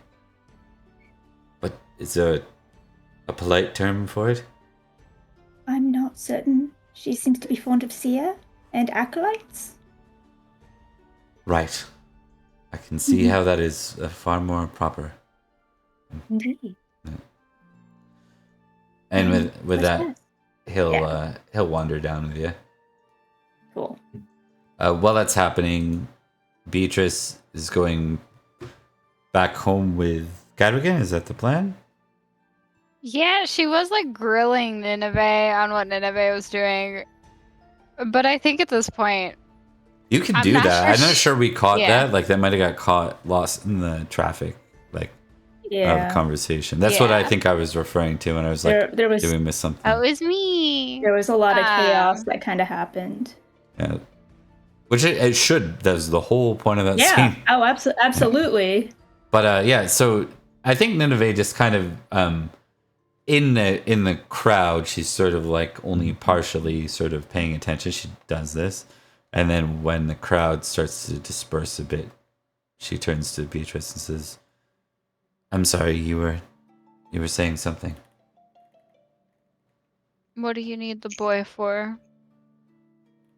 But is there a polite term for it? I'm not certain. She seems to be fond of seer and acolytes. Right. I can see how that is far more proper. Indeed. And with that, best? he'll wander down with you. Cool. While that's happening, Beatrice is going back home with Cadogan. Is that the plan? Yeah, she was like grilling Nineveh on what Nineveh was doing. But I think at this point, You can I'm do not that. sure I'm not sure we caught Yeah. that. Like that might have got lost in the traffic, like Yeah. of conversation. That's what I Yeah. think I was referring to when I was like, There was did we miss something? oh, it was me. there was a lot of chaos Um, that kind of happened. Yeah. Which it should. That's the whole point of that Yeah. scene. Oh, absolutely. But yeah, so I think Nineveh just kind of in the crowd, she's sort of like only partially sort of paying attention. She does this, and then when the crowd starts to disperse a bit, she turns to Beatrice and says, "I'm sorry, you were saying something." What do you need the boy for?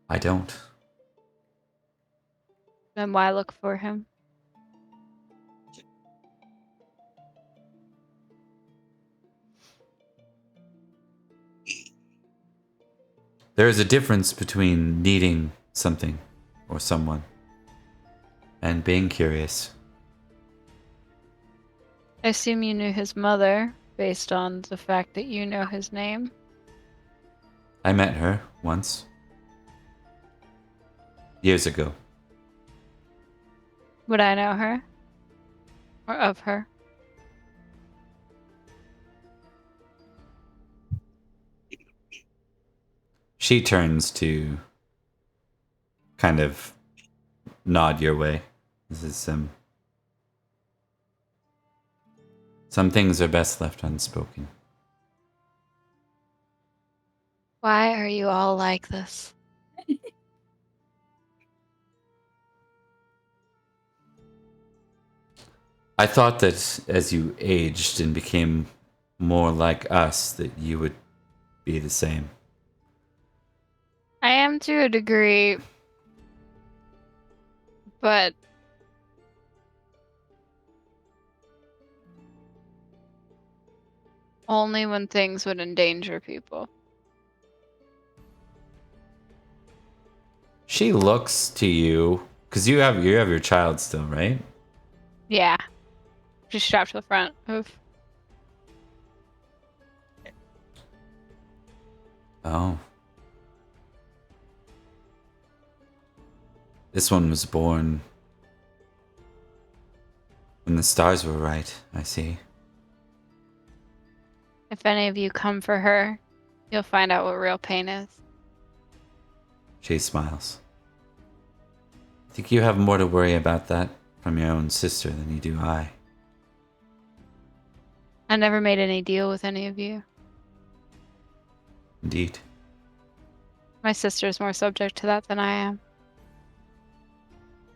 I don't. Then why look for him? There is a difference between needing something or someone and being curious. I assume you knew his mother based on the fact that you know his name. I met her once. Years ago. Would I know her? Or of her? She turns to kind of nod your way. This is some things are best left unspoken. Why are you all like this? I thought that as you aged and became more like us, that you would be the same. I am to a degree, but only when things would endanger people. She looks to you because you have your child still, right? Yeah. Just strapped to the front of. Oh. This one was born when And the stars were right, I see. If any of you come for her, you'll find out what real pain is. She smiles. I think you have more to worry about that from your own sister than you do I. I never made any deal with any of you. Indeed. My sister's more subject to that than I am.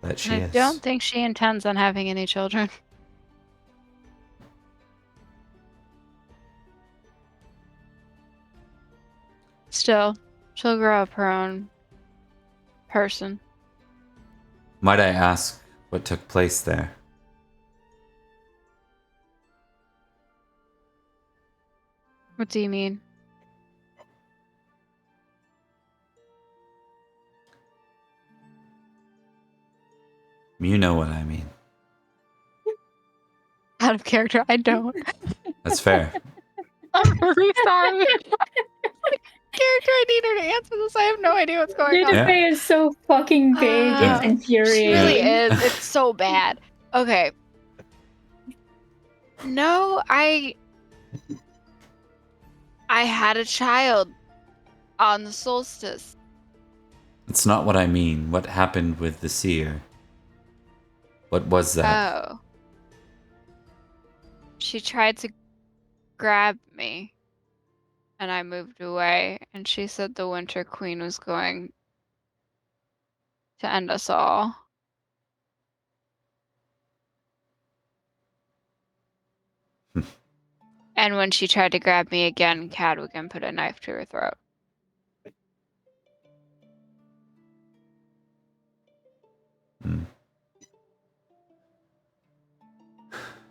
That she And I is. don't think she intends on having any children. Still, she'll grow up her own person. Might I ask what took place there? What do you mean? You know what I mean. Out of character, I don't. That's fair. I'm really sorry. Character, I need her to answer this. I have no idea what's going on. Faye is so fucking vague. It's She infuriating. really is. It's so bad. Okay. No, I had a child on the solstice. It's not what I mean. What happened with the seer? What was that? Oh. She tried to grab me, and I moved away, and she said the Winter Queen was going to end us all. And when she tried to grab me again, Cadwigan put a knife to her throat.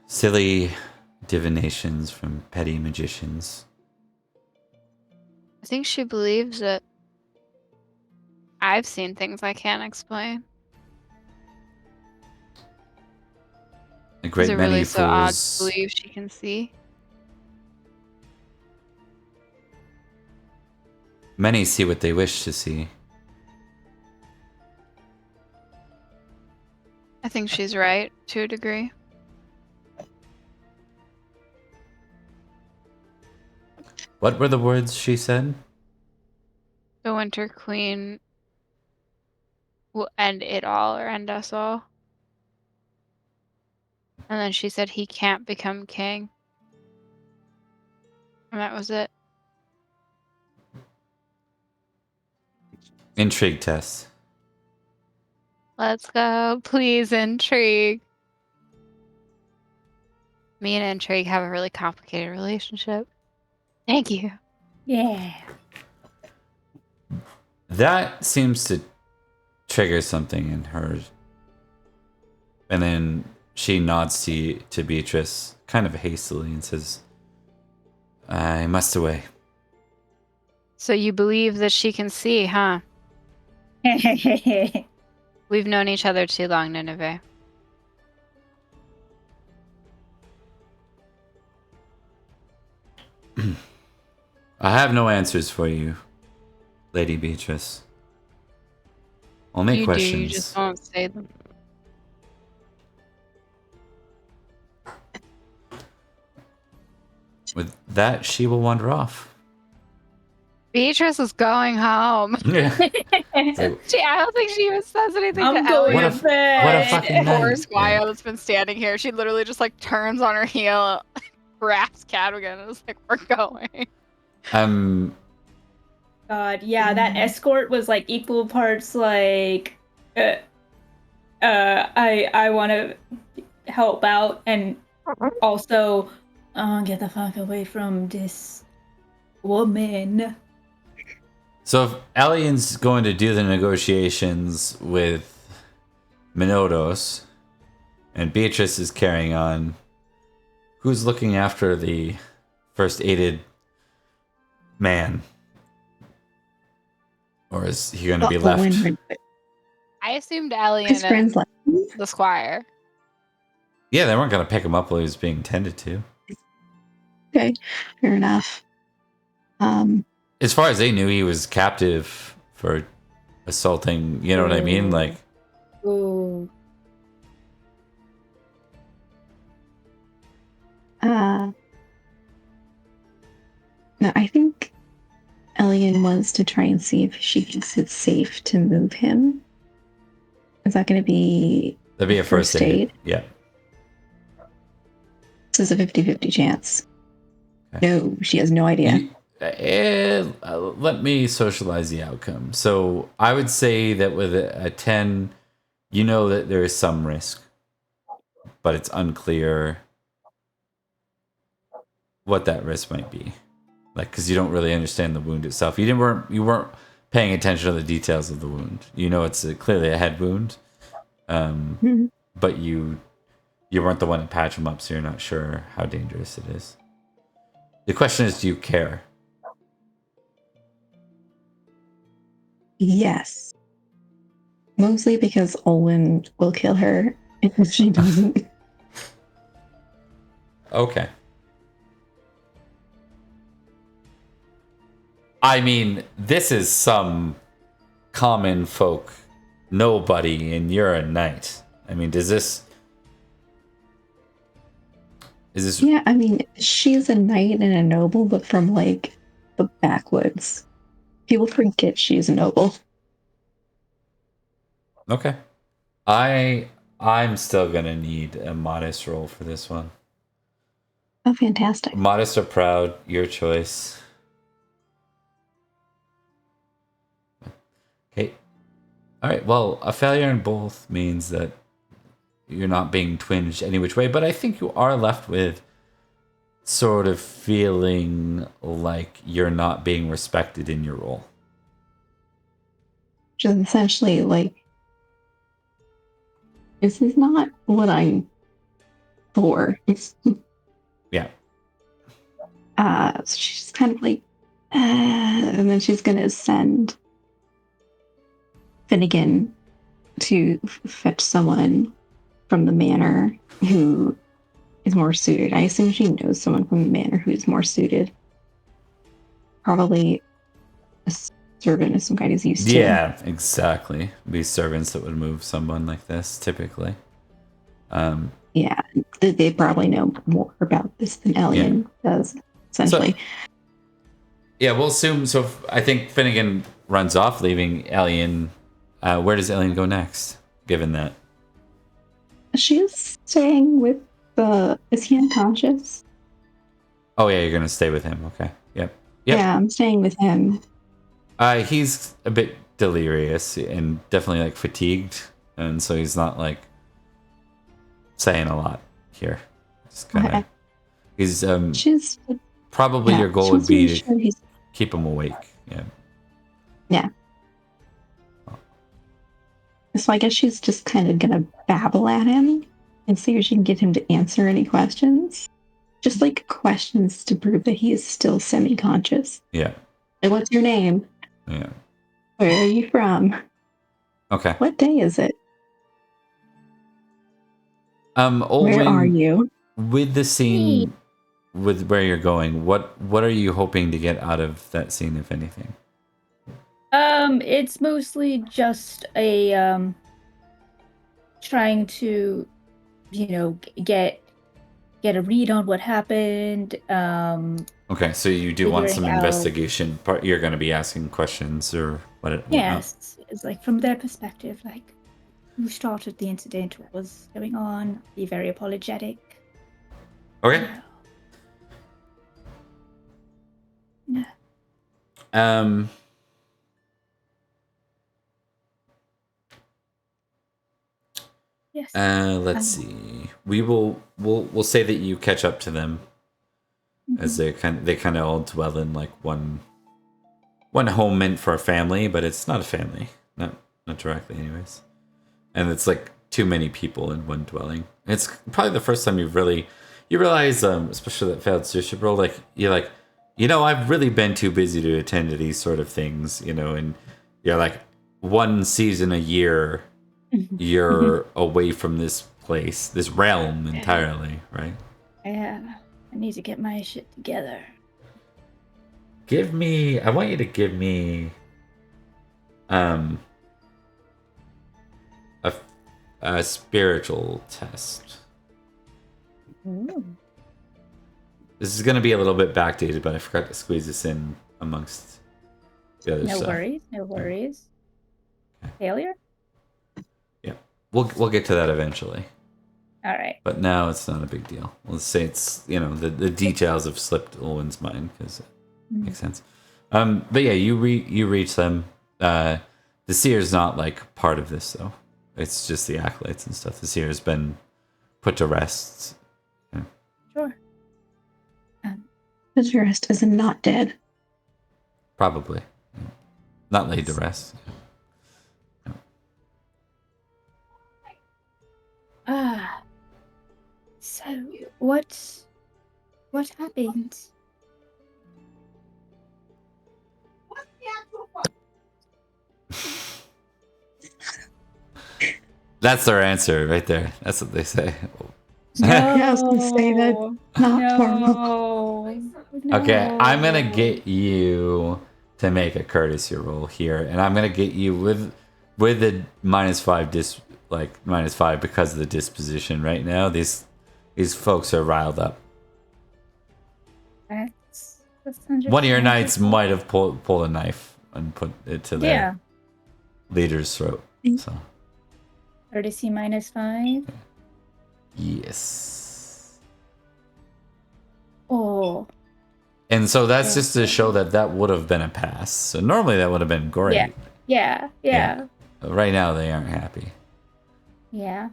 Silly divinations from petty magicians. I think she believes it. I've seen things I can't explain. A great Is it many really so odd to fools. believe she can see? Many see what they wish to see. I think she's right, to a degree. What were the words she said? The Winter Queen will end it all or end us all. And then she said he can't become king. And that was it. Intrigue test. Let's go. Please, Intrigue. Me and Intrigue have a really complicated relationship. Thank you. Yeah. That seems to trigger something in her. And then she nods to Beatrice kind of hastily and says, I must away. So you believe that she can see, huh? We've known each other too long, Nineveh. I have no answers for you, Lady Beatrice. Only questions. Do, you just won't say them. With that, she will wander off. Beatrice is going home. Yeah. I don't think she even says anything I'm to going Elliot. to bed. What a fucking Poor night. Squire that's been standing here. She literally just like turns on her heel, grabs Cadwigan, and is like, "We're going." God, yeah, that escort was like equal parts like, I want to help out and also, get the fuck away from this woman. So if Alien's going to do the negotiations with Minodos and Beatrice is carrying on, who's looking after the first aided man? Or is he going to be left? I assumed Elliot His friends and left. the Squire. Yeah, they weren't going to pick him up while he was being tended to. Okay, fair enough. As far as they knew, he was captive for assaulting, you know what I mean? Like, Ooh. No, I think Elian wants to try and see if she thinks it's safe to move him. Is that going to be... That'd be a first aid. Yeah. This is a 50-50 chance. Okay. No, she has no idea. Let me socialize the outcome. So I would say that with a 10, you know that there is some risk, but it's unclear what that risk might be. Like, because you don't really understand the wound itself. You weren't paying attention to the details of the wound. You know it's clearly a head wound, but you weren't the one to patch him up, so you're not sure how dangerous it is. The question is, do you care? Yes. Mostly because Olwen will kill her if she doesn't. Okay. I mean, this is some common folk nobody, and you're a knight. I mean, is this... Yeah, I mean, she's a knight and a noble, but from, like, the backwoods. People forget she's a noble. Okay. I'm still gonna need a modest roll for this one. Oh, fantastic. Modest or proud, your choice. Okay. All right. Well, a failure in both means that you're not being twinged any which way, but I think you are left with sort of feeling like you're not being respected in your role. Which is essentially like, this is not what I'm for. Yeah. So she's kind of like, and then she's going to send Finnegan to fetch someone from the manor who is more suited. I assume she knows someone from the manor who is more suited. Probably a servant of some kind is used to. Yeah, exactly. Be servants that would move someone like this, typically. Yeah, they probably know more about this than Elian does, essentially. So, yeah, we'll assume. So I think Finnegan runs off, leaving Elian. Where does Elian go next, given that? She's staying with the... Is he unconscious? Oh, yeah, you're going to stay with him. Okay. Yep. Yeah, I'm staying with him. He's a bit delirious and definitely, like, fatigued. And so he's not, like, saying a lot here. Just kind of... Okay. He's... She's... Probably your goal would be to keep him awake. Yeah. Yeah. So I guess she's just kind of gonna babble at him and see if she can get him to answer any questions. Just like questions to prove that he is still semi-conscious. Yeah. Like, what's your name? Yeah. Where are you from? Okay. What day is it? Olwen, where are you? With the scene, with where you're going, what are you hoping to get out of that scene, if anything? It's mostly just a trying to, get a read on what happened. Okay, so you do want some investigation. You're going to be asking questions or what? Yes, it's like from their perspective, like who started the incident, what was going on. Be very apologetic. Okay. Yeah. Yes. Let's see. We'll say that you catch up to them, as they kind of all dwell in like one home meant for a family, but it's not a family, not directly, anyways. And it's like too many people in one dwelling. It's probably the first time you realize, especially that failed stewardship role, like you're like, I've really been too busy to attend to these sort of things, and you're like one season a year. You're away from this place, this realm entirely, right? Yeah, I need to get my shit together. I want you to give me a spiritual test. Ooh. This is going to be a little bit backdated, but I forgot to squeeze this in amongst the other stuff. No worries. Yeah. Failure? Yeah. We'll get to that eventually. All right. But now it's not a big deal. Let's say it's, the details have slipped Olwen's mind because it makes sense. But yeah, you reach them. The seer's not like part of this though. It's just the acolytes and stuff. The seer's been put to rest. Yeah. Sure. Put to rest as in not dead. Probably. Yeah. Not laid to rest. Yeah. So what happened? That's their answer right there. That's what they say. No. Yeah, I was gonna say that. Not normal. No. Okay, I'm gonna get you to make a courtesy roll here, and I'm gonna get you with the -5 -5 because of the disposition right now. These folks are riled up. That's One of your knights might have pulled a knife and put it to their leader's throat. So. Courtesy -5. Yes. Oh. And so that's just to show that would have been a pass. So normally that would have been great. Yeah. Right now they aren't happy. Yeah.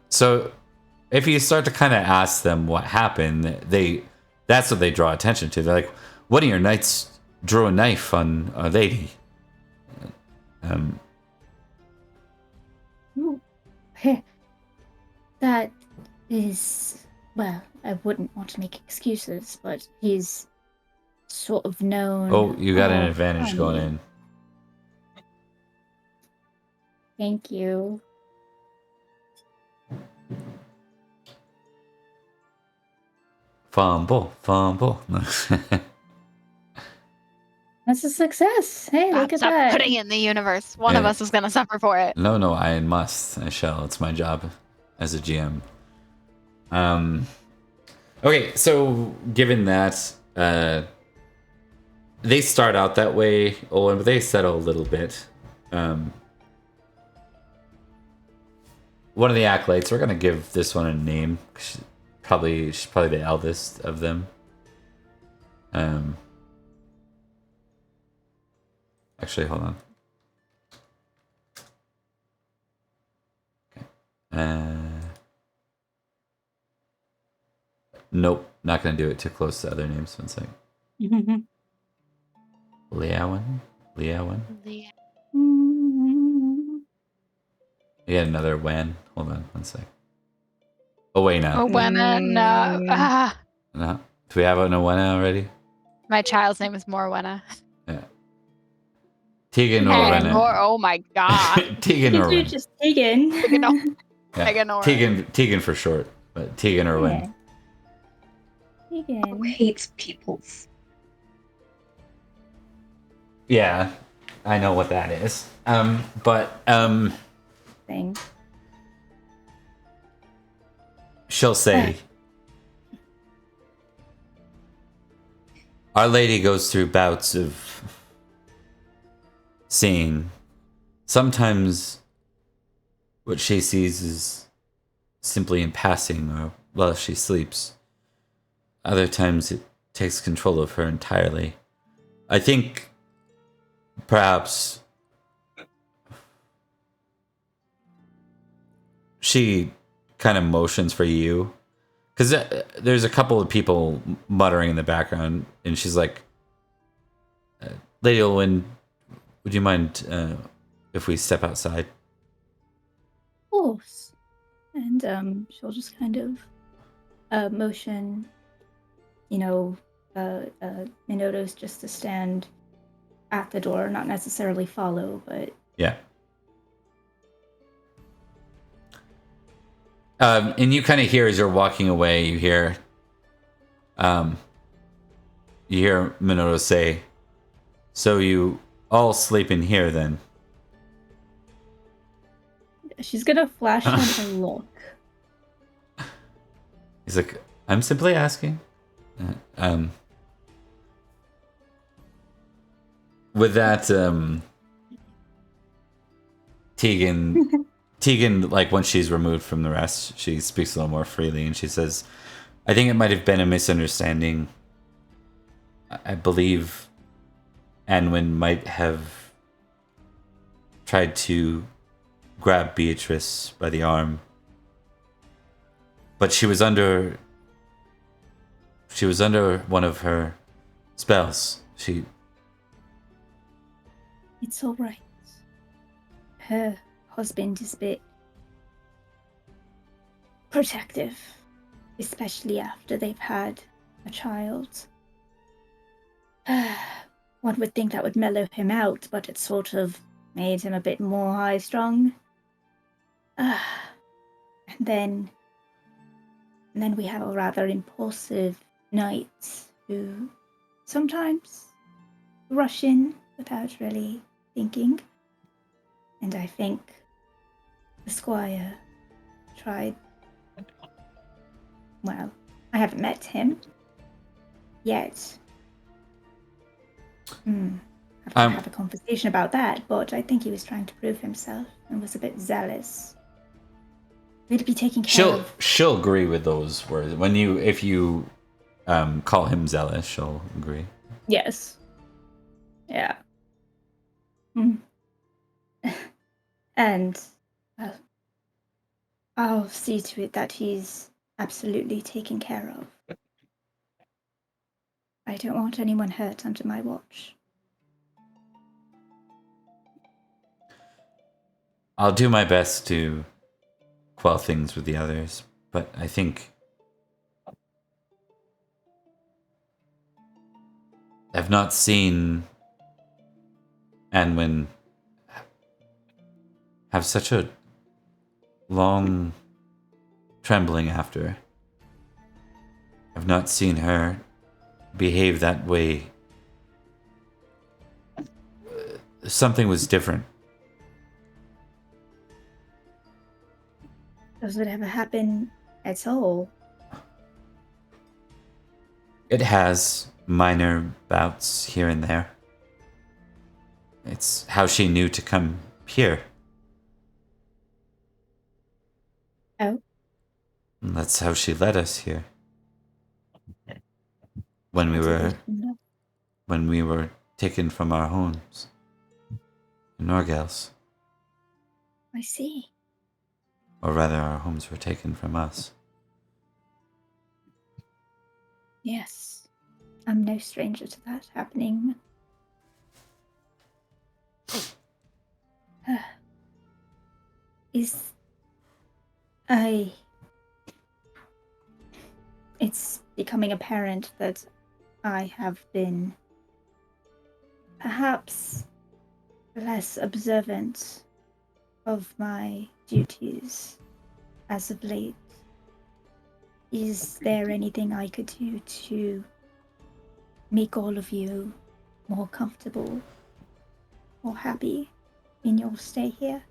So if you start to kind of ask them what happened, that's what they draw attention to. They're like, one of your knights drew a knife on a lady. That is, well, I wouldn't want to make excuses, but he's sort of known. Oh, you got an advantage going in. Thank you. Fumble. That's a success. Hey, look at Stop that. putting it in the universe. One of us is going to suffer for it. No, I must. I shall. It's my job as a GM. Okay, so given that, they start out that way, but they settle a little bit. One of the acolytes, we're gonna give this one a name. She's probably the eldest of them. Actually, hold on. Okay. Nope, not gonna do it. Too close to other names. One sec. Liawan. You got another Wan. Hold on, one sec. Oh wait, no. Morwenna, no. No. Do we have an Owenna already? My child's name is Morwenna. Yeah. Tegan or Wenna. Oh my god. Tegan or Wenna. Just Tegan. Tegan for short, but Tegan or Wenna. Tegan. Who hates peoples? Yeah, I know what that is. Thing. She'll say, Our Lady goes through bouts of seeing. Sometimes what she sees is simply in passing or while she sleeps. Other times it takes control of her entirely. I think perhaps she kind of motions for you, because there's a couple of people muttering in the background, and she's like, Lady Olwen, would you mind if we step outside? Of course. And she'll just kind of motion, Minotaur's just to stand at the door, not necessarily follow, but yeah. And you kind of hear as you're walking away, you hear Minotaur say, "So you all sleep in here then?" she's gonna flash him a look. He's like, "I'm simply asking." With that, Tegan, like once she's removed from the rest, she speaks a little more freely, and she says, "I think it might have been a misunderstanding. I believe Anwin might have tried to grab Beatrice by the arm, but she was under one of her spells. It's all right. Her husband is a bit protective, especially after they've had a child. One would think that would mellow him out, but it sort of made him a bit more high-strung. And then we have a rather impulsive knight who sometimes rush in without really thinking. And I think the squire tried... Well, I haven't met him yet. Have to have a conversation about that, but I think he was trying to prove himself and was a bit zealous. We'd be taking care of... She'll agree with those words. If you call him zealous, she'll agree. Yes. Yeah. And I'll see to it that he's absolutely taken care of. I don't want anyone hurt under my watch. I'll do my best to quell things with the others, but I think I've not seen Anwin have such a long trembling after. I've not seen her behave that way. Something was different. Does it ever happen at all? It has minor bouts here and there. It's how she knew to come here. Oh? And that's how she led us here. When we were taken from our homes in Norgels. I see. Or rather, our homes were taken from us. Yes. I'm no stranger to that happening. It's becoming apparent that I have been perhaps less observant of my duties as of late. Is there anything I could do to make all of you more comfortable or happy in your stay here?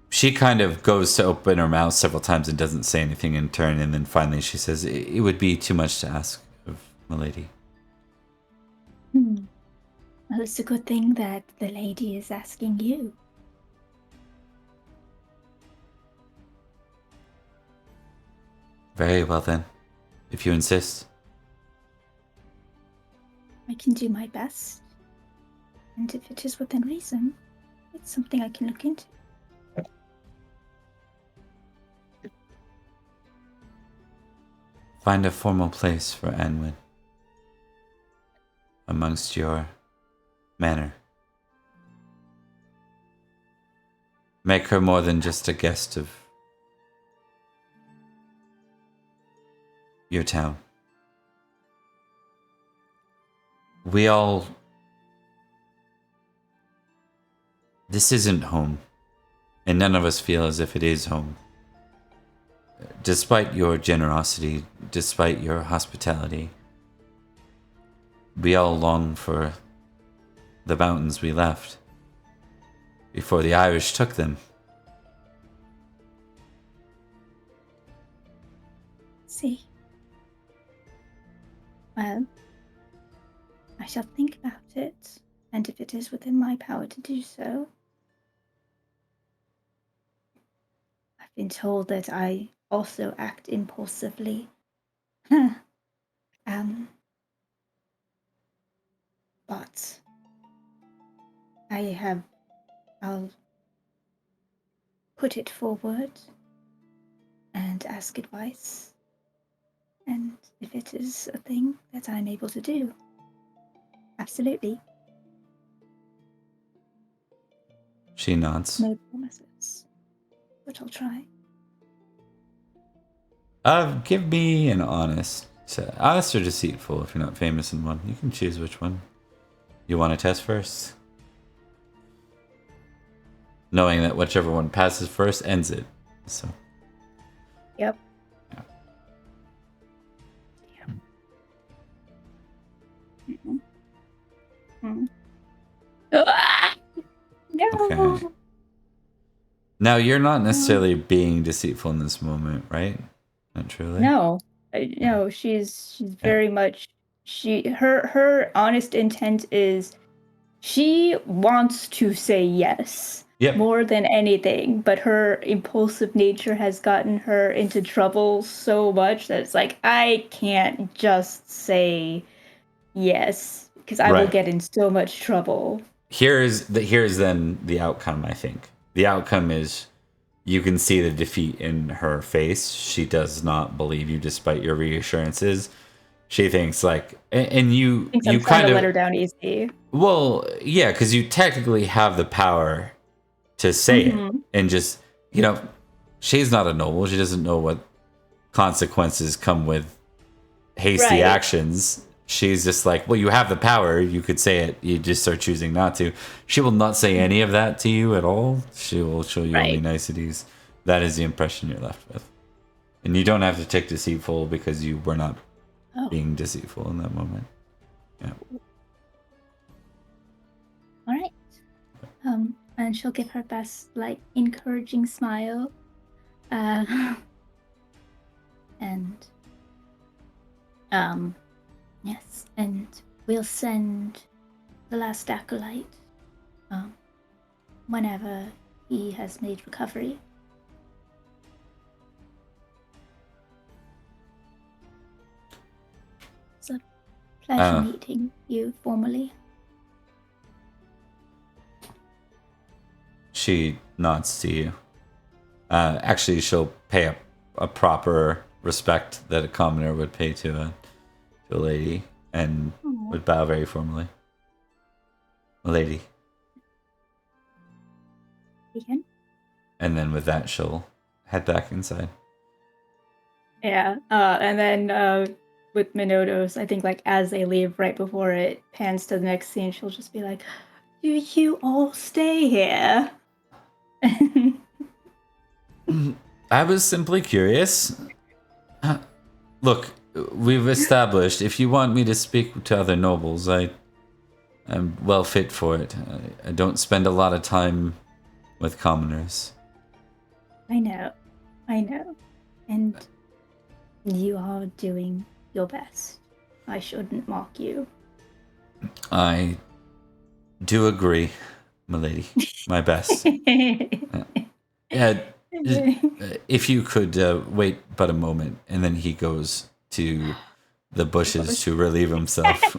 She kind of goes to open her mouth several times and doesn't say anything in turn, and then finally she says, "It would be too much to ask of Milady." Well, it's a good thing that the lady is asking you. Very well then, if you insist. I can do my best. And if it is within reason, it's something I can look into. Find a formal place for Anwin amongst your manor. Make her more than just a guest of your town. This isn't home, and none of us feel as if it is home. despite your generosity, despite your hospitality, we all long for the mountains we left before the Irish took them. See. Well, I shall think about it, and if it is within my power to do so. I've been told that I also act impulsively. But I'll put it forward and ask advice. And if it is a thing that I'm able to do, absolutely. She nods. No promises, but I'll try. Give me an honest or deceitful if you're not famous in one. You can choose which one you want to test first. Knowing that whichever one passes first ends it. So. Yep. No. Okay. Now you're not necessarily being deceitful in this moment, right? Not truly. No, no. She's very much. Her honest intent is she wants to say yes. Yep. More than anything, but her impulsive nature has gotten her into trouble so much that it's like, I can't just say yes because I will get in so much trouble. Here's then the outcome, I think. The outcome is you can see the defeat in her face. She does not believe you despite your reassurances. She thinks like, and you I'm trying to let her down easy. Well, yeah, because you technically have the power to say it, and just, she's not a noble. She doesn't know what consequences come with hasty actions. She's just like, well, you have the power. You could say it. You just are choosing not to. She will not say any of that to you at all. She will show you only niceties. That is the impression you're left with. And you don't have to take deceitful because you were not being deceitful in that moment. Yeah. All right. And she'll give her best, encouraging smile. Yes, and we'll send the last acolyte whenever he has made recovery. It's a pleasure meeting you formally. She nods to you. Actually, she'll pay a proper respect that a commoner would pay to a lady, and would bow very formally. Lady. Again? And then with that, she'll head back inside. Yeah, and then with Minotos, I think as they leave right before it pans to the next scene, she'll just be like, "Do you all stay here?" I was simply curious. Look, we've established if you want me to speak to other nobles, I'm well fit for it. I don't spend a lot of time with commoners. I know. And you are doing your best. I shouldn't mock you. I do agree, milady. My best. If you could wait but a moment, and then he goes to the bushes to relieve himself.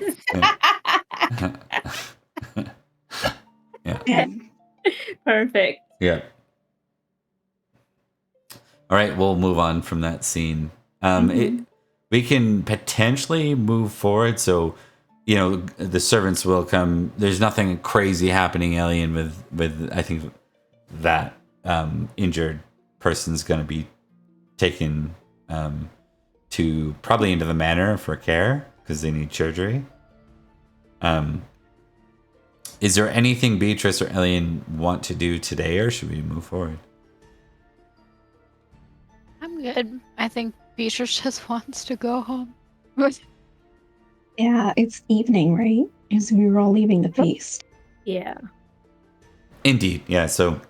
Yeah. Perfect. Yeah. All right, we'll move on from that scene. We can potentially move forward. So, the servants will come. There's nothing crazy happening, Alien, with I think that injured person's going to be taken to probably into the manor for care because they need surgery. Is there anything Beatrice or Alien want to do today, or should we move forward? I'm good. good. I think Beatrice just wants to go home. Yeah, it's evening, right? Because we were all leaving the feast. Yeah. Indeed, yeah. So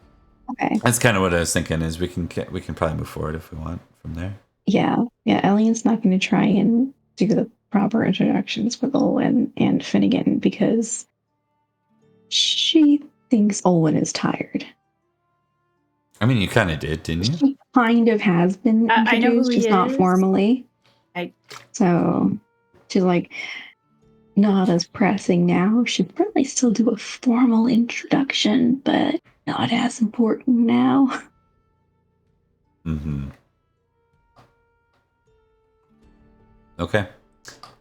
Okay. that's kind of what I was thinking. Is we can probably move forward if we want from there. Yeah. Elliot's not going to try and do the proper introductions with Olwen and Finnegan because she thinks Olwen is tired. I mean, you kind of did, didn't you? She kind of has been introduced, I know who he just not is. formally. So she's like, not as pressing now. Should probably still do a formal introduction, but not as important now. Mm-hmm. Okay.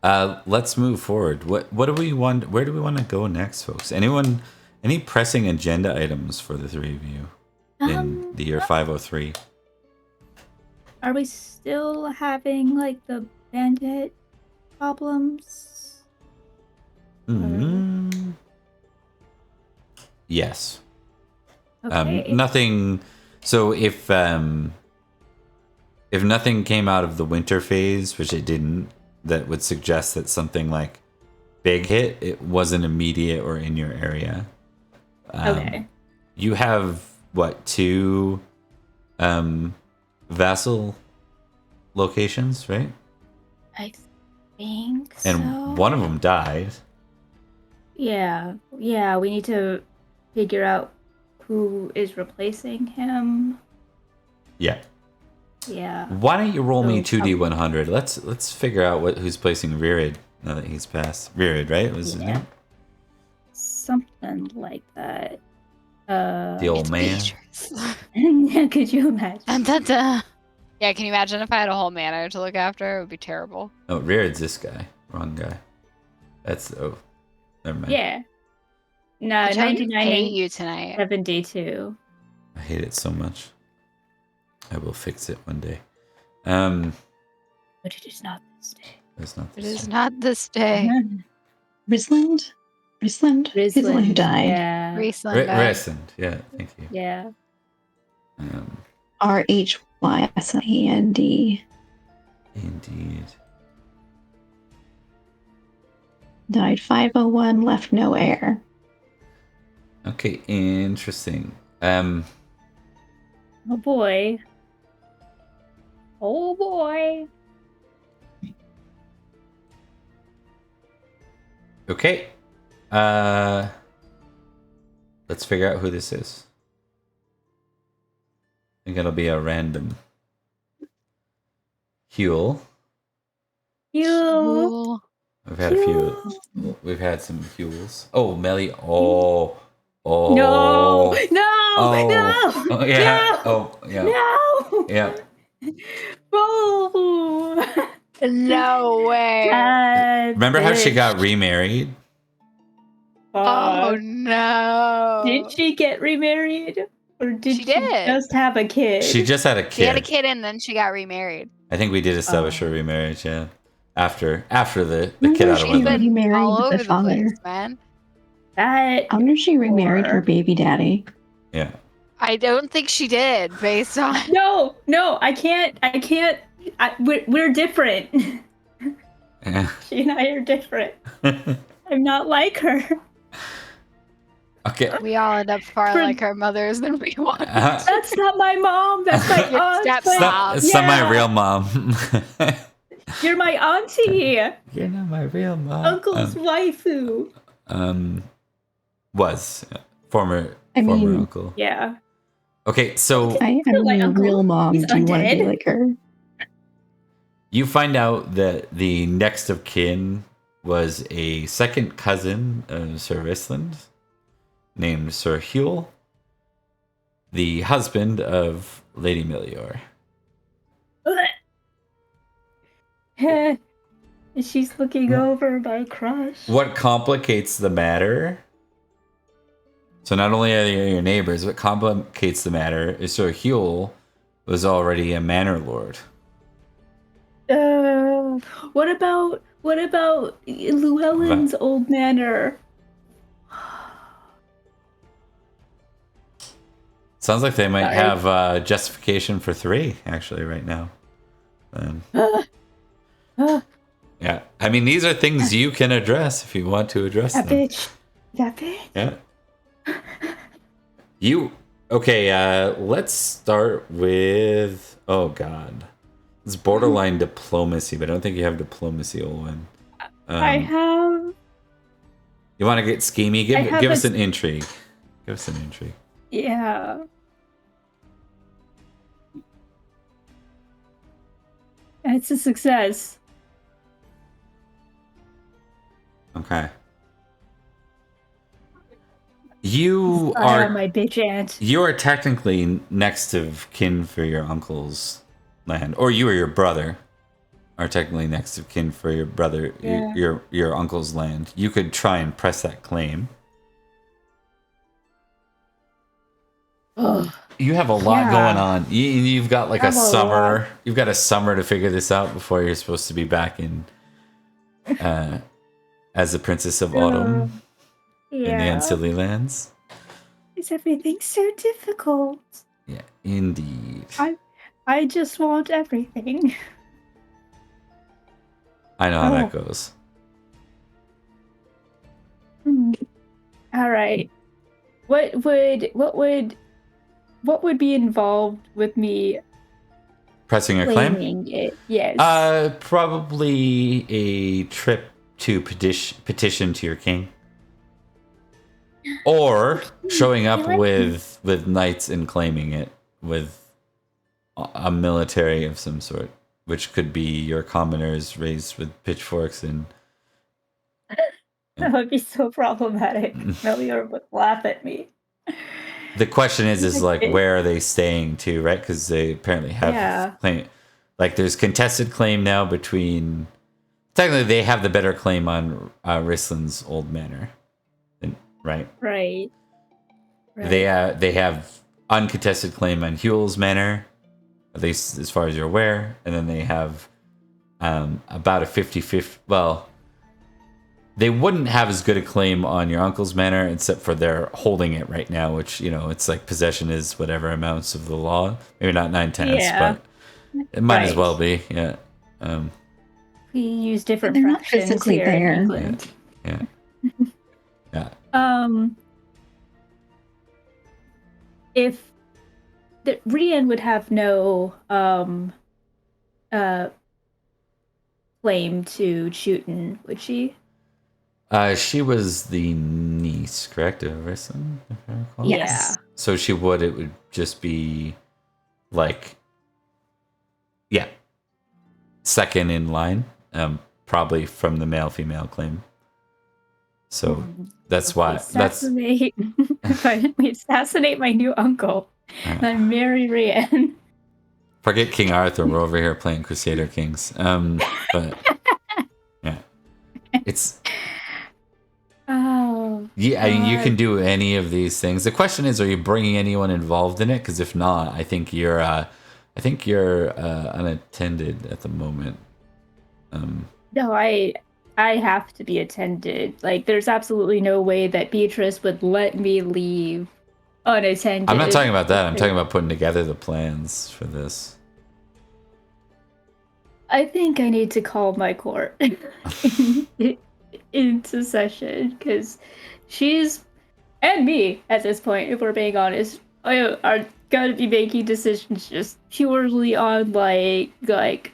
Let's move forward. What do we want? Where do we want to go next, folks? Any pressing agenda items for the three of you in the year 503? Are we still having like the bandit problems? Mm-hmm. Yes. Okay. Nothing. So if nothing came out of the winter phase, which it didn't, that would suggest that something like big hit, it wasn't immediate or in your area. Okay. You have what, 2 vassal locations, right? I think And so. one of them died. Yeah. We need to figure out who is replacing him. Yeah. Yeah. Why don't you roll me So, 2d100? Let's figure out who's placing Virid now that he's passed. Virid, right? Was his name? Something like that. The old man. Could you imagine? Yeah, can you imagine if I had a whole manor to look after? It would be terrible. Oh, Virid's this guy. Wrong guy. Never mind. Yeah. No, I tried to 99 hate you tonight. 72. I hate it so much. I will fix it one day. But it is not this day. It's not It this is one. not this day. Risland? He's the one who died. Yeah. Riesland. Resend. Yeah, thank you. Yeah. Rhysyland. Indeed. Died 501, left no heir. Okay, interesting. Oh boy. Oh boy. Okay. Let's figure out who this is. I think it'll be a random. Huel. You. We've had a few. We've had some Huels. Oh, Melly. Oh. No. Oh, yeah. No. Oh, yeah. No. Yeah. Oh. No way. Remember how she got remarried? Oh no. Did she get remarried? Or did she just have a kid? She just had a kid. She had a kid and then she got remarried. I think we did establish her remarriage, yeah. After the kid out of She's wedlock. been married all with over the the father. place, man. I wonder if she remarried her baby daddy. Yeah. I don't think she did, based on. No, I can't. We're different. She and I are different. I'm not like her. Okay. We all end up far like our mothers than we want. That's not my mom. That's my aunt. It's not my real mom. You're my auntie. You're not my real mom. Uncle's waifu. Was former uncle. Yeah. Okay, so I mean, your real mom. Do you want to be like her? You find out that the next of kin was a second cousin of Sir Risland, named Sir Huel, the husband of Lady Melior. She's looking over my crush. What complicates the matter? So not only are they your neighbors, what complicates the matter is Sir Huel was already a manor lord. What about Llewellyn's old manor? Sounds like they might have justification for 3 actually right now. then yeah. I mean, these are things you can address if you want to address That them. bitch. That bitch. Yeah. Let's start with, oh god. It's borderline diplomacy, but I don't think you have diplomacy, Olwen. I have. You want to get schemy? Give us an intrigue. Give us an intrigue. Yeah. It's a success. Okay. You I are am my bitch aunt. You are technically next of kin for your uncle's land, or you or your brother are technically next of kin for your brother, your uncle's land. You could try and press that claim. Ugh. You have a lot going on. You've got like a summer. You've got a summer to figure this out before you're supposed to be back in as the Princess of Autumn in the Ancilly lands. Is everything so difficult? Yeah, indeed. I just want everything. I know how that goes. All right. What would be involved with me pressing a claim? It? Yes. Probably a trip to petition to your king, or showing up with knights and claiming it with a military of some sort, which could be your commoners raised with pitchforks and. That would be so problematic. Melior would laugh at me. The question is like, where are they staying to, right? Because they apparently have claim. Like, there's contested claim now between. Technically, they have the better claim on Rislin's old manor, right? Right. They have uncontested claim on Huel's manor, at least as far as you're aware, and then they have about a 50-50. Well, they wouldn't have as good a claim on your uncle's manor, except for they're holding it right now, which, it's like possession is whatever amounts of the law. Maybe not 9/10, but it might as well be. Yeah. We use different. They're not physically there. Yeah. If Rian would have no claim to Chuten, would she? She was the niece, correct, of Rislin, if I recall? Yes. So it would just be like, second in line, probably from the male-female claim. So that's why. We assassinate my new uncle, and I marry Rian. Forget King Arthur. We're over here playing Crusader Kings. But yeah, it's. Oh. Yeah, you can do any of these things. The question is, are you bringing anyone involved in it? Because if not, I think you're unattended at the moment. No, I have to be attended. Like, there's absolutely no way that Beatrice would let me leave unattended. I'm not talking about that. I'm talking about putting together the plans for this. I think I need to call my court into session, because she's, and me at this point, if we're being honest, are gonna be making decisions just purely on like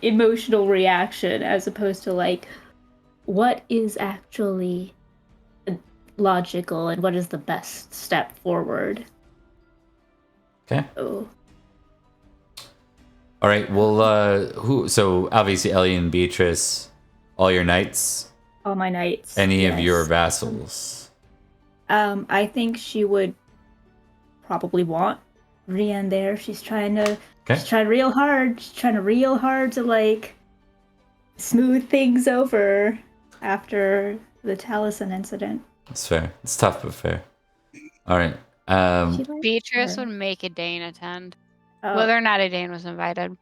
emotional reaction, as opposed to like what is actually logical and what is the best step forward. Okay. Oh. All right. Well, so obviously Ellie and Beatrice, all your knights. All my knights. Any of your vassals. I think she would probably want Rian there. She's trying real hard. She's trying real hard to like smooth things over after the Taliesin incident. It's fair. It's tough but fair. All right. Beatrice would make a Dane attend, whether or not a Dane was invited.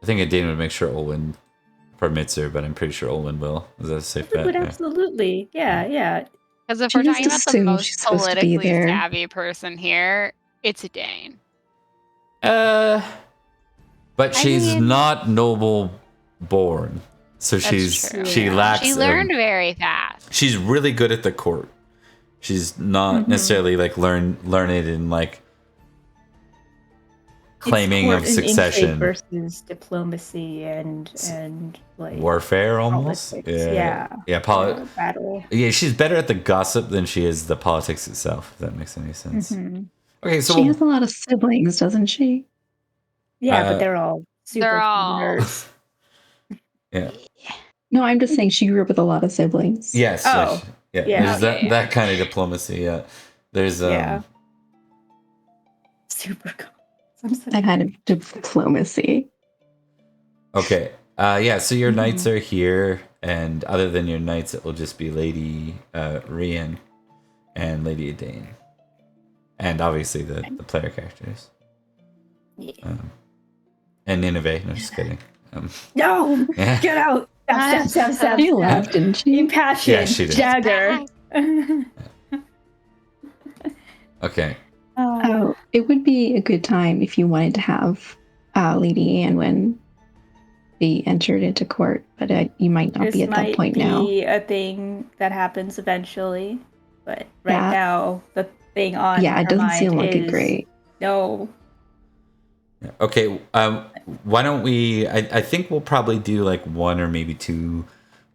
I think a Dane would make sure Olwen permits her, but I'm pretty sure Olwen will. Is that a safe bet? Would absolutely. Yeah. Because if we're talking about the most politically savvy person here, it's a Dane. But she's mean, not noble born. So she lacks. She learned very fast. She's really good at the court. She's not necessarily like learned in like claiming of succession versus diplomacy and like warfare almost. Politics. Yeah. Battle. Yeah, she's better at the gossip than she is the politics itself. If that makes any sense. Okay, so she has a lot of siblings, doesn't she? Yeah, but they're all nerds. Yeah. No, I'm just saying she grew up with a lot of siblings. Yes. Oh. Yeah. There's that kind of diplomacy. Yeah. There's super cool. That kind of diplomacy. Okay. So your knights are here, and other than your knights, it will just be Lady Rian and Lady Adane. And obviously the player characters. Yeah. And Nineveh. No, just kidding. No! Get out! Stop. She laughed, didn't she? Impassioned. Yeah, she did. Jagger. Okay. Oh, it would be a good time if you wanted to have Lady Anwen be entered into court, but you might not be at that point now. This might be a thing that happens eventually, but now the thing on it doesn't seem like it great. No. Okay. Why don't we? I think we'll probably do like one or maybe two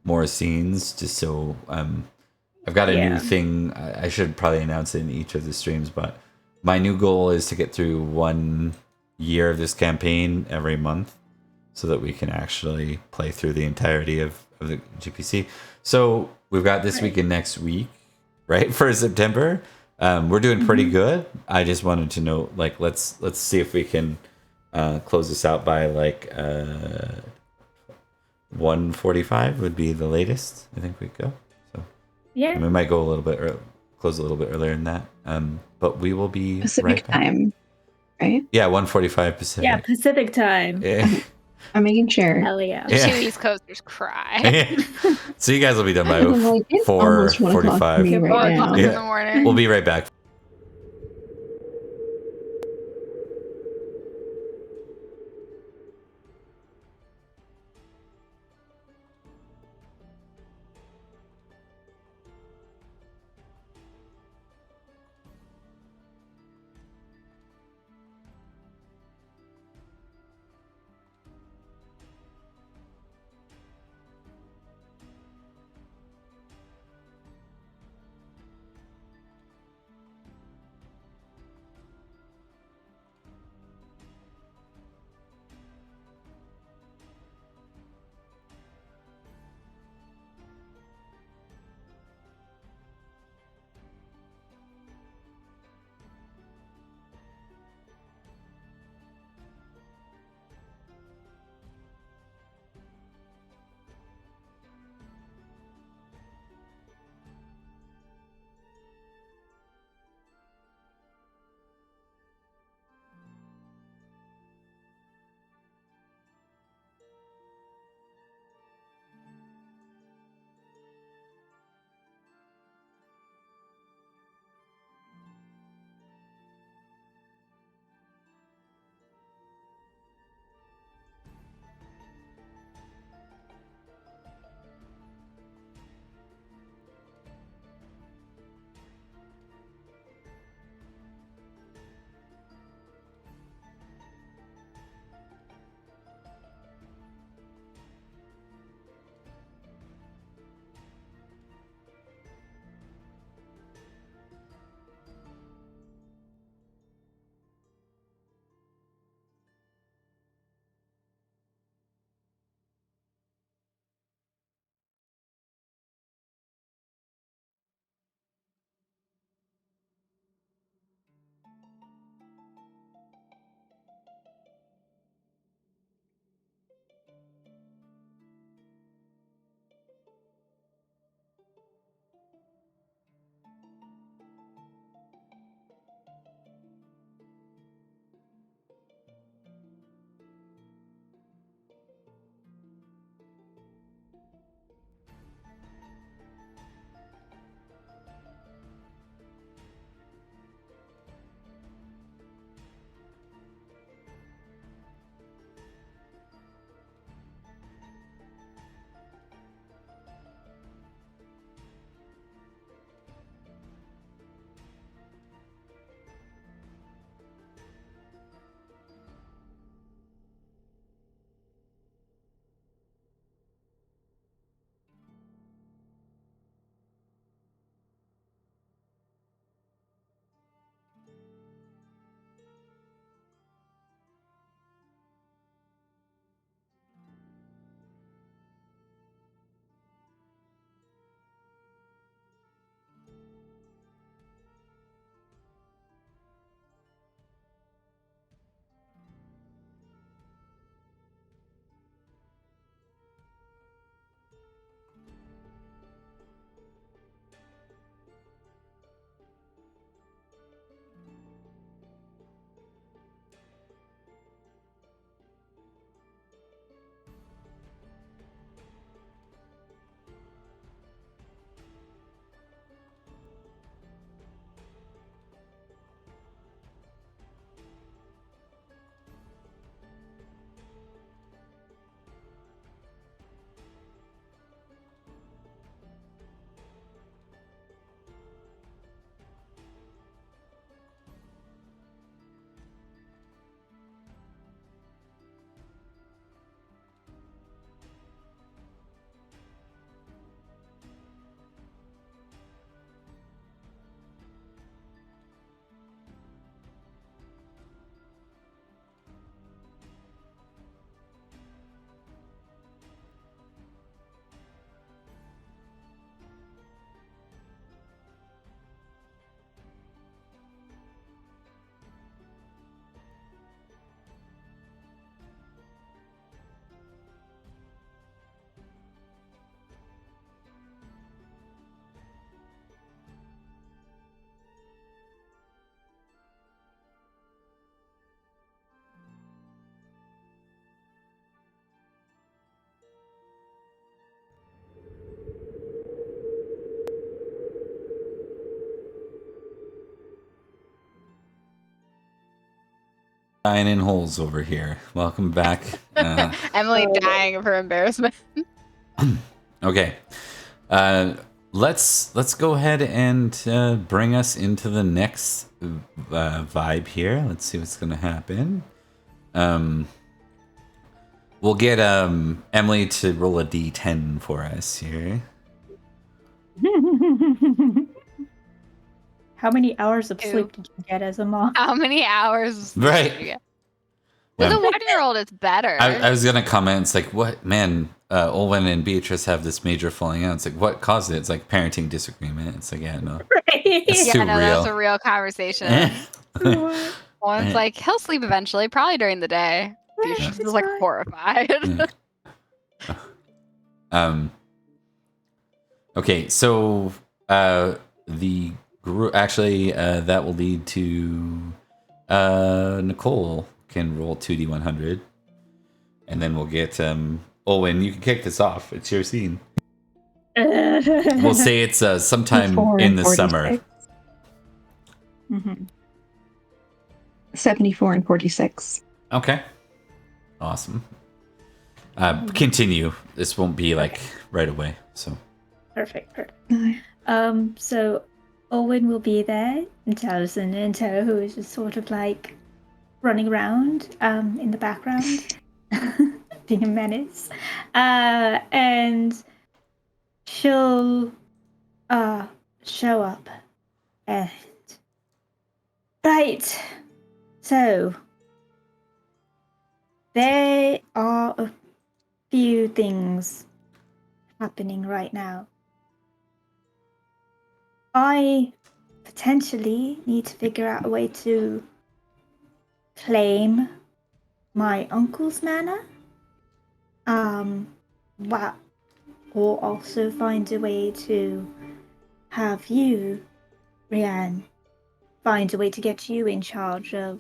more scenes, just so I've got a new thing. I should probably announce it in each of the streams, but my new goal is to get through 1 year of this campaign every month, so that we can actually play through the entirety of the GPC. So we've got this week and next week, right, for September. We're doing pretty good. I just wanted to know, like, let's see if we can close this out by like 1:45 would be the latest. I think we'd go. So yeah, we might go a little bit close a little bit earlier than that. But we will be Pacific time, right? Yeah, 1:45 Pacific. Yeah, Pacific time. Yeah. I'm making sure. Hell yeah. Two East Coasters cry. So you guys will be done by like, 4:45. Right now. In the morning. We'll be right back. Dying in holes over here. Welcome back. Emily dying of her embarrassment. Okay. Let's go ahead and bring us into the next vibe here. Let's see what's gonna happen. We'll get Emily to roll a d10 for us here. How many hours of sleep did you get as a mom? How many hours of sleep Right. did you get? With a 1-year-old, it's better. I was gonna comment. It's like, what, man? Olwen and Beatrice have this major falling out. It's like, what caused it? It's like parenting disagreement. It's like, yeah, no, it's yeah, too no, real. that was a real conversation. One's like, he'll sleep eventually, probably during the day. Beatrice is like horrified. Okay, so the group actually that will lead to Nicole can roll 2d100, and then we'll get Olwen. You can kick this off. It's your scene. We'll say it's sometime in the summer. 74 and 46. Okay, awesome. Continue. This won't be like right away. So Perfect. So Owen will be there, and Taliesin and Tara, who is just sort of like running around in the background, being a menace. And she'll show up. And right. So there are a few things happening right now. I potentially need to figure out a way to claim my uncle's manor. Or also find a way to have you, Rianne, find a way to get you in charge of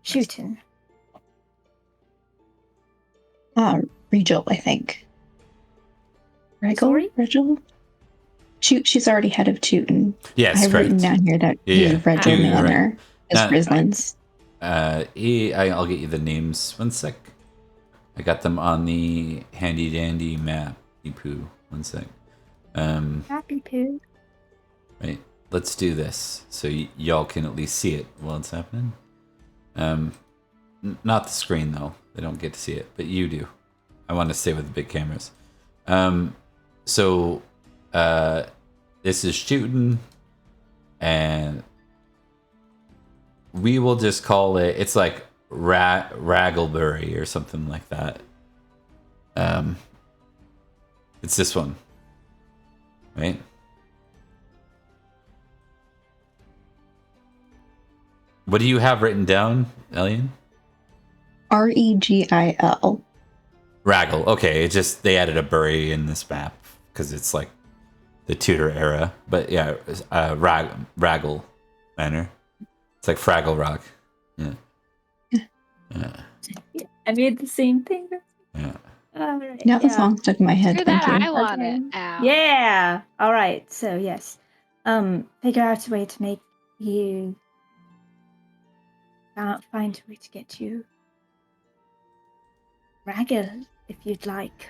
shooting. Regil, I think. Sorry? Regil? She's already head of Tootin. yes, I've written down here that Regil Manor is Rislin's. I'll get you the names. One sec. I got them on the handy dandy map. Poo. One sec. Happy poo. Right. Let's do this so y'all can at least see it while it's happening. Not the screen though. They don't get to see it, but you do. I want to stay with the big cameras. So this is shooting, and we will just call it. It's like Raggleberry or something like that. It's this one, right? What do you have written down, Elian? Regil. Raggle. Okay, it just they added a bury in this map because it's like the Tudor era. But yeah, Raggle Manor. It's like Fraggle Rock. Yeah. I made the same thing. Yeah. Right, Now the song stuck in my head. Do Thank that. you. I want it now. Yeah. All right. So yes, figure out a way to make you. Find a way to get you. Raggle, if you'd like.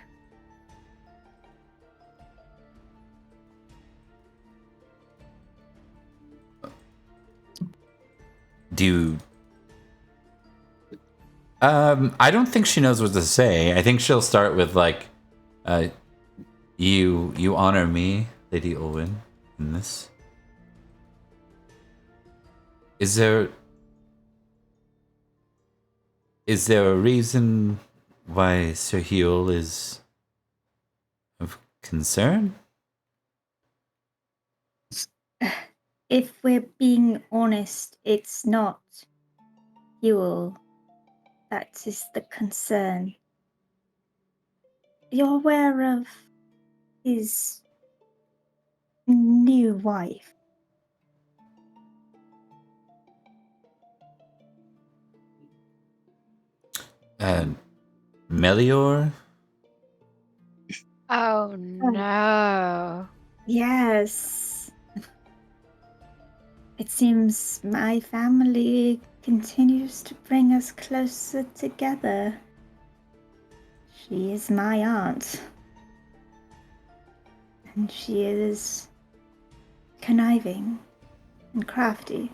I don't think she knows what to say. I think she'll start with like, you honor me, Lady Olwen, in this. Is there a reason why Sir Heol is of concern? If we're being honest, it's not Heol that is the concern. You're aware of his new wife. Melior? Oh no. Yes. It seems my family continues to bring us closer together. She is my aunt. And she is conniving and crafty.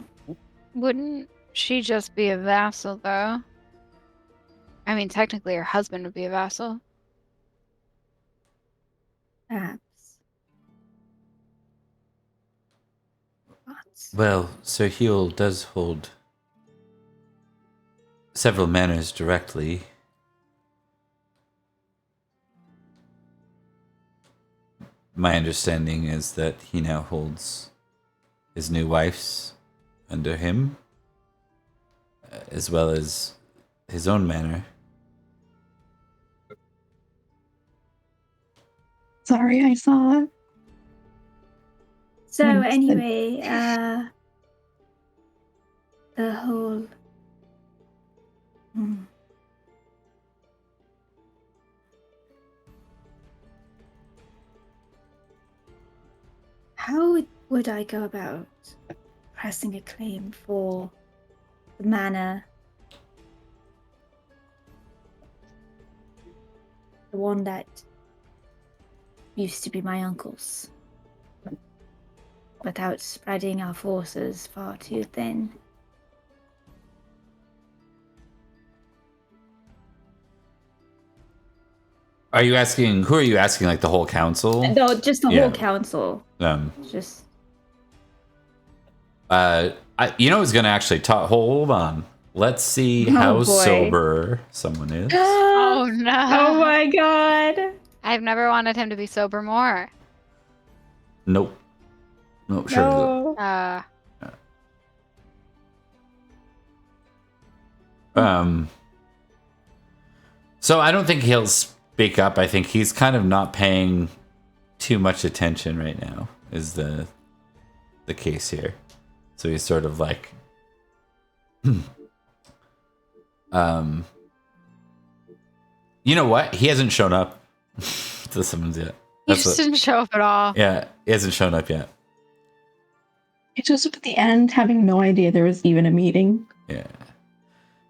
Wouldn't she just be a vassal, though? I mean, technically her husband would be a vassal. Perhaps. But Well, Sir Huel does hold several manors directly. My understanding is that he now holds his new wife's under him, as well as his own manor. Sorry, I saw it. so When you said- anyway, the whole how would I go about pressing a claim for the manor? The one that used to be my uncle's, without spreading our forces far too thin. Are you asking? Who are you asking? Like the whole council? No, just the Yeah. whole council. Just You know who's gonna actually talk? Hold on. Let's see how boy. sober someone is. Oh no! Oh my god! I've never wanted him to be sober more. Nope. Nope. Sure. No. So I don't think he'll speak up. I think he's kind of not paying too much attention right now. Is the case here? So he's sort of like, you know what? He hasn't shown up to summons yet. He just didn't show up at all. Yeah, he hasn't shown up yet. It shows up at the end, having no idea there was even a meeting. Yeah.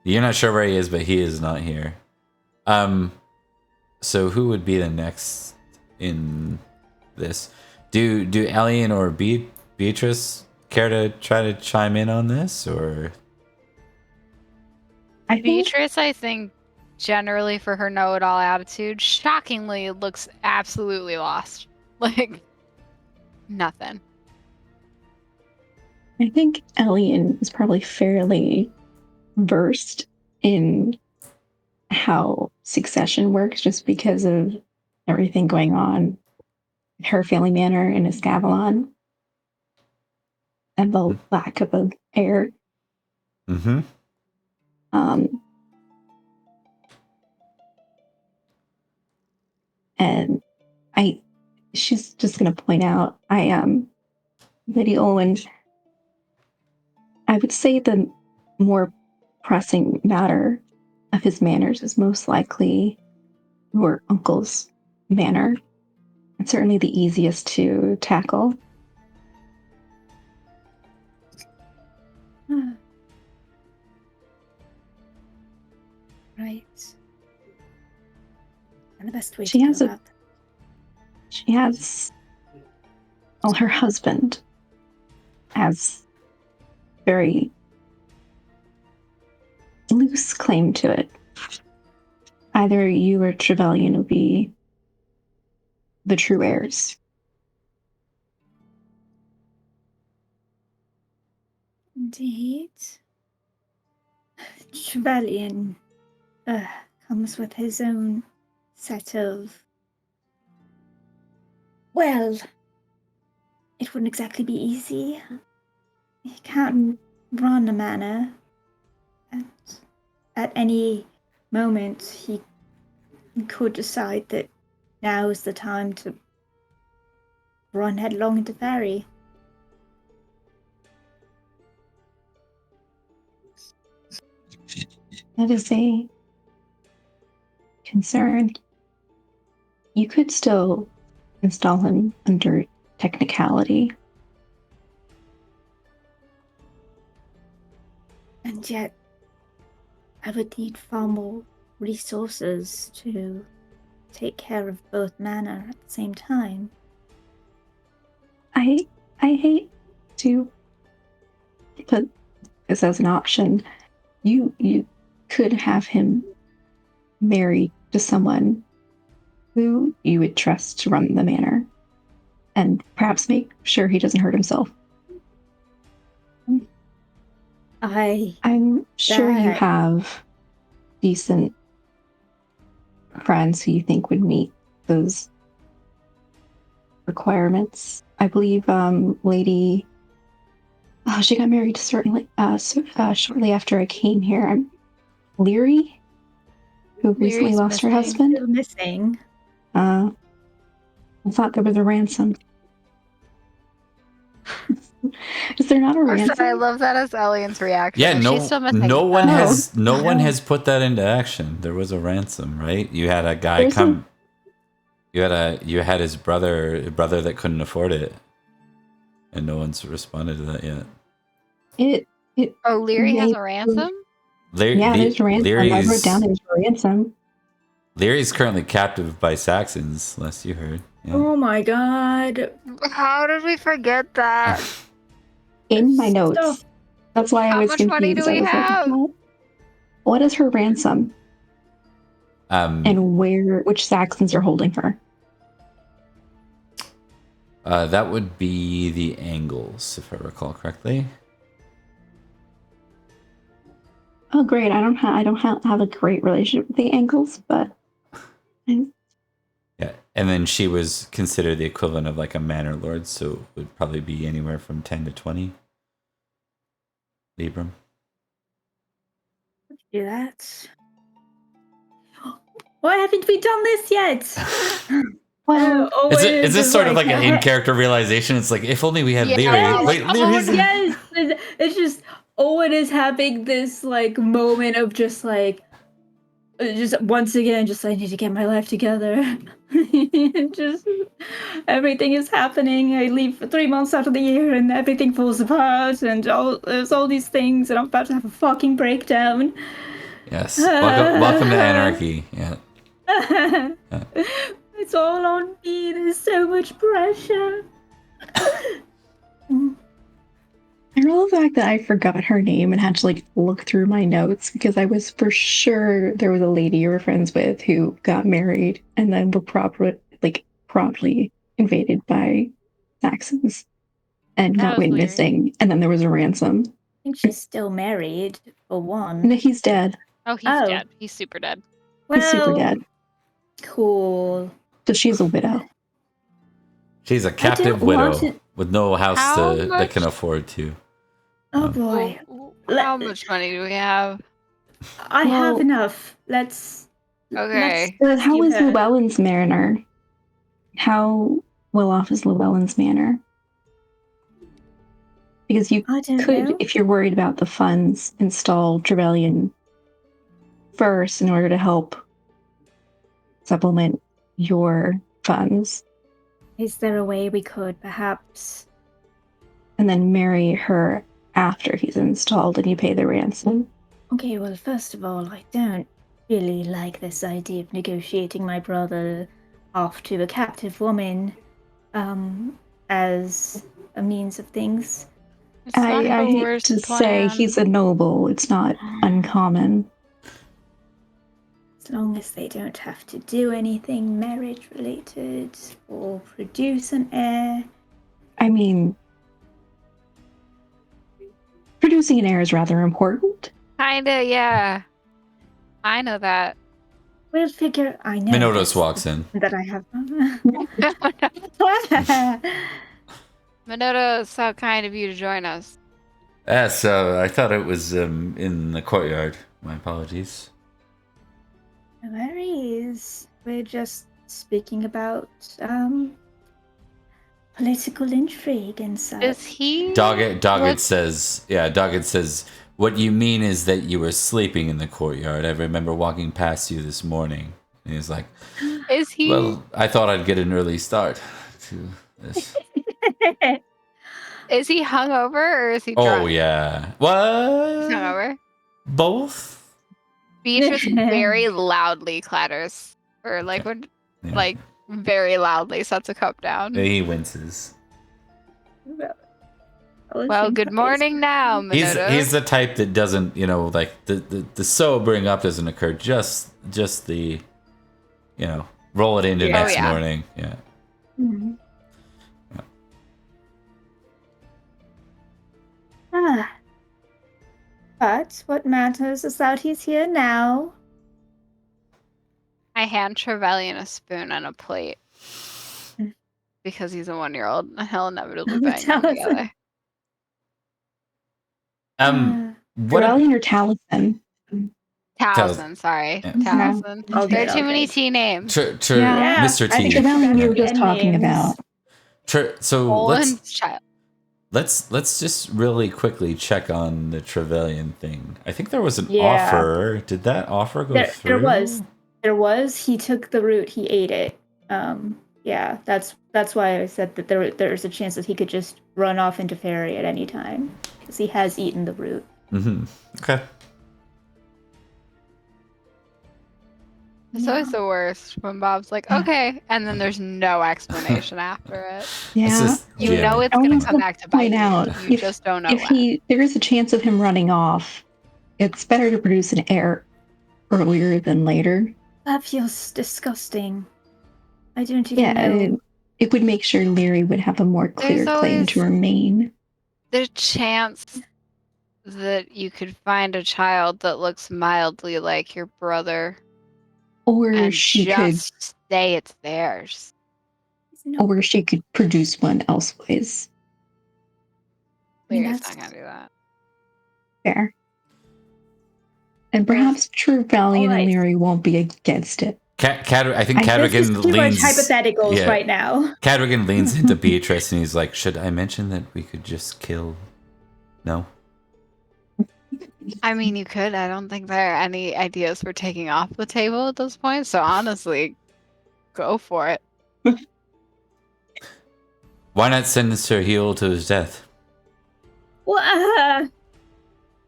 You're not sure where he is, but he is not here. So who would be the next in this? Do Elian or Beatrice care to try to chime in on this, or? Beatrice, I think, generally for her know-it-all attitude, shockingly looks absolutely lost. Like, nothing. I think Elian is probably fairly versed in how succession works just because of everything going on in her family manor in Avalon and the lack of an heir. Mm-hmm. And she's just going to point out, Lady Olwen, I would say the more pressing matter of his manners is most likely your uncle's manor. It's certainly the easiest to tackle. Right. And the best way She to has go about that. She has, well, her husband has very loose claim to it. Either you or Trevelyan will be the true heirs. Indeed. Trevelyan comes with his own set of... Well, it wouldn't exactly be easy. He can't run a manor. And at any moment, he could decide that now is the time to run headlong into Faerie. That is a concern. You could still install him under technicality. And yet, I would need far more resources to take care of both Manor at the same time. I hate to put this as an option. You could have him married to someone who you would trust to run the manor, and perhaps make sure he doesn't hurt himself. I'm sure you have decent friends who you think would meet those requirements. I believe Lady... Oh, she got married shortly after I came here. Leary, who recently lost her husband. Still missing. I thought there was a ransom. Is there not a ransom? I love that as Elian's reaction. Yeah, no one has put that into action. There was a ransom, right? You had a guy come. You had his brother that couldn't afford it, and no one's responded to that yet. Leary has a ransom? There's a ransom. I wrote down there's a ransom. Leary's currently captive by Saxons, last you heard. Yeah. Oh my god. How did we forget that? In my notes. That's why I was confused. How much money do we have? What is her ransom? And which Saxons are holding her? That would be the Angles, if I recall correctly. Oh, great! I don't have a great relationship with the Angles, but yeah. And then she was considered the equivalent of like a manor lord, so it would probably be anywhere from 10 to 20 Libram. Do that. Why haven't we done this yet? Well, is this sort of like an in-character realization? It's like, if only we had Leary. Yes, it's just Owen is having this like moment of just once again, I need to get my life together. Just everything is happening. I leave for 3 months out of the year, and everything falls apart, and there's all these things, and I'm about to have a fucking breakdown. Yes, welcome to anarchy. Yeah. It's all on me. There's so much pressure. I love the fact that I forgot her name and had to like look through my notes, because I was for sure there was a lady you were friends with who got married and then were promptly invaded by Saxons and got went missing, and then there was a ransom. I think she's still married, for one. No, he's dead. Oh, he's dead. He's super dead. He's super dead. Cool. So she's a widow. She's a captive widow with no house that can afford to. Oh boy. How much money do we have? I have enough. Okay. How is Llewellyn's Manor? How well off is Llewellyn's Manor? Because you could, if you're worried about the funds, install Trevelyan first in order to help supplement your funds. Is there a way we could perhaps... And then marry her after he's installed and you pay the ransom? Okay, well, first of all, I don't really like this idea of negotiating my brother off to a captive woman as a means of things. I hate to say he's a noble. It's not uncommon. As long as they don't have to do anything marriage-related or produce an heir. I mean, producing an heir is rather important. Kinda, yeah. I know that. We'll figure. I know. Minotos walks in. That I have. Minotos, how kind of you to join us. So I thought it was in the courtyard. My apologies. No worries. We're just speaking about political intrigue and such. Is he? Doggett says, what you mean is that you were sleeping in the courtyard. I remember walking past you this morning. And he's like, is he? Well, I thought I'd get an early start to this. Is he hungover or is he drunk? Oh yeah. What? He's hungover. Both? Beatrice very loudly clatters, or like Okay. would Yeah. like very loudly sets a cup down. He winces. Well, good morning now, Minotaur. He's the type that doesn't, like the sobering up doesn't occur. Just the, roll it into next morning. Yeah. Mm-hmm. But what matters is that he's here now. I hand Trevelyan a spoon and a plate because he's a 1-year-old and he'll inevitably bang them together. What Trevelyan or Taliesin? Taliesin, sorry. Yeah. Taliesin. Okay, There are too many T names. Mr. T. Trevelyan we were just talking about. So Owen's child. let's just really quickly check on the Trevelyan thing. I think there was an offer. Did that offer go through? There was. He took the root. He ate it. Yeah, that's why I said that there's a chance that he could just run off into Faerie at any time because he has eaten the root. Mm-hmm. Okay. It's always the worst when Bob's like, okay, and then there's no explanation after it. Yeah. You know it's going to come back to bite you. You just don't know when. There is a chance of him running off, it's better to produce an heir earlier than later. That feels disgusting. I don't even know. It would make sure Leary would have a more clear claim to remain. There's a chance that you could find a child that looks mildly like your brother. Or she could say it's theirs. Or she could produce one elsewise. Leary's not going to do that. Fair. And perhaps Trevelyan and Leary won't be against it. I think Cadogan leans... hypotheticals right now. Cadogan leans into Beatrice and he's like, should I mention that we could just kill... No? I mean, you could. I don't think there are any ideas for taking off the table at this point. So honestly, go for it. Why not sentence Sir to his death? Well,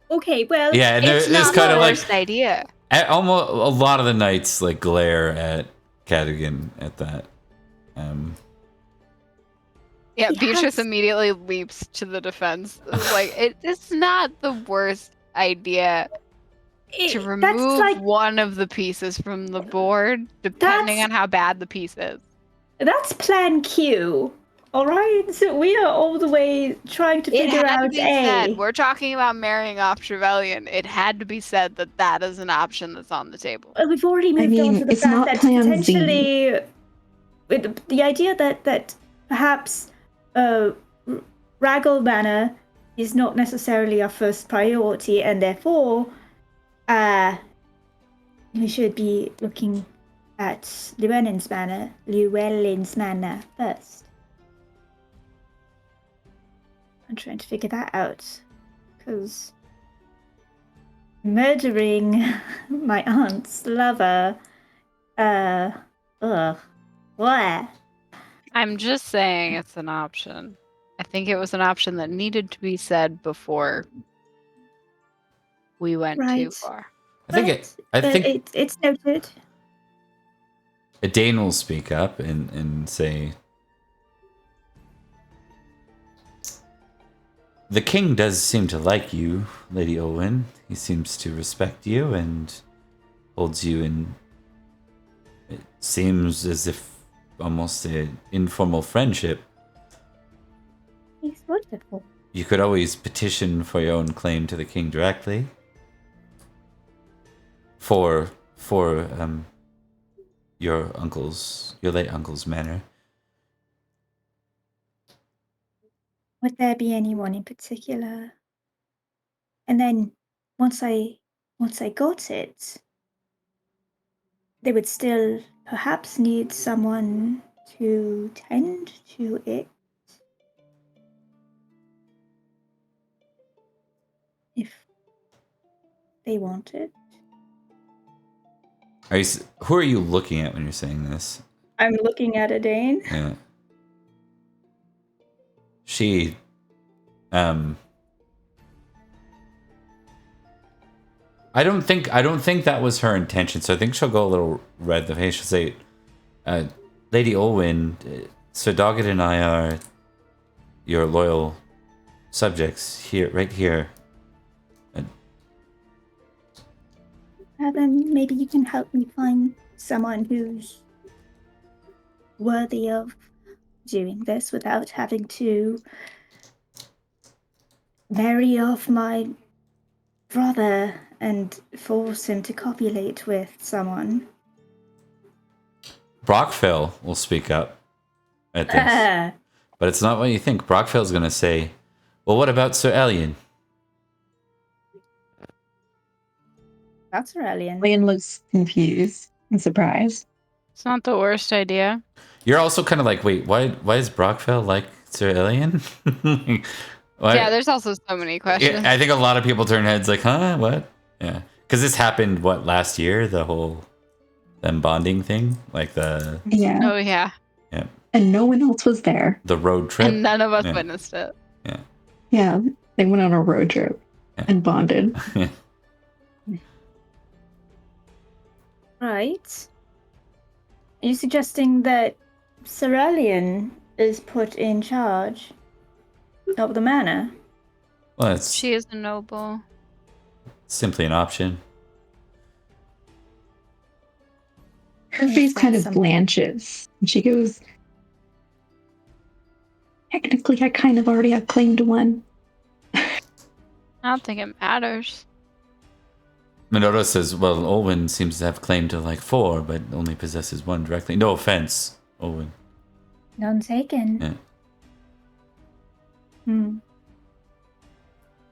okay, well... Yeah, and it's not kind the of worst idea. Almost a lot of the knights like glare at Cadogan at that. Yeah, Beatrice immediately leaps to the defense. Like, it's not the worst idea to remove one of the pieces from the board, depending on how bad the piece is. That's plan Q. All right, so we are all the way trying to figure out A. We're talking about marrying off Trevelyan. It had to be said that that is an option that's on the table. We've already moved on to the fact that potentially, the idea that perhaps Raggle Manor is not necessarily our first priority, and therefore, we should be looking at Llewellyn's Manor first. I'm trying to figure that out, because murdering my aunt's lover, what? I'm just saying it's an option. I think it was an option that needed to be said before we went too far. I think it's noted. Dane will speak up and say, the king does seem to like you, Lady Owen. He seems to respect you and holds you in, it seems as if almost an informal friendship. He's wonderful. You could always petition for your own claim to the king directly. For your late uncle's manor. Would there be anyone in particular? And then once I got it, they would still perhaps need someone to tend to it. If they want it. Who are you looking at when you're saying this? I'm looking at Dane. Yeah. She I don't think that was her intention. So I think she'll go a little red in the face. She'll say, "Lady Olwyn, Sir Doggett and I are your loyal subjects here, right here." Then maybe you can help me find someone who's worthy of doing this without having to marry off my brother and force him to copulate with someone. Brockville will speak up at this. But it's not what you think. Brockville's going to say, "Well, what about Sir Elian?" That's Aurelian. Lian looks confused and surprised. It's not the worst idea. You're also kind of like, wait, why is Brockville like Sir Elian? Yeah, there's also so many questions. Yeah, I think a lot of people turn heads like, huh, what? Yeah. Because this happened, last year? The whole them bonding thing? Like the... Yeah. Oh, yeah. Yeah. And no one else was there. The road trip. And none of us witnessed it. Yeah. Yeah, they went on a road trip and bonded. Right. Are you suggesting that Cerulean is put in charge of the manor? Well, it's She is a noble. simply an option. Her face kind of blanches. And she goes, "Technically, I kind of already have claim to one." I don't think it matters. Minoto says, "Well, Olwen seems to have claim to like 4, but only possesses 1 directly." No offense, Olwen. None taken. Yeah.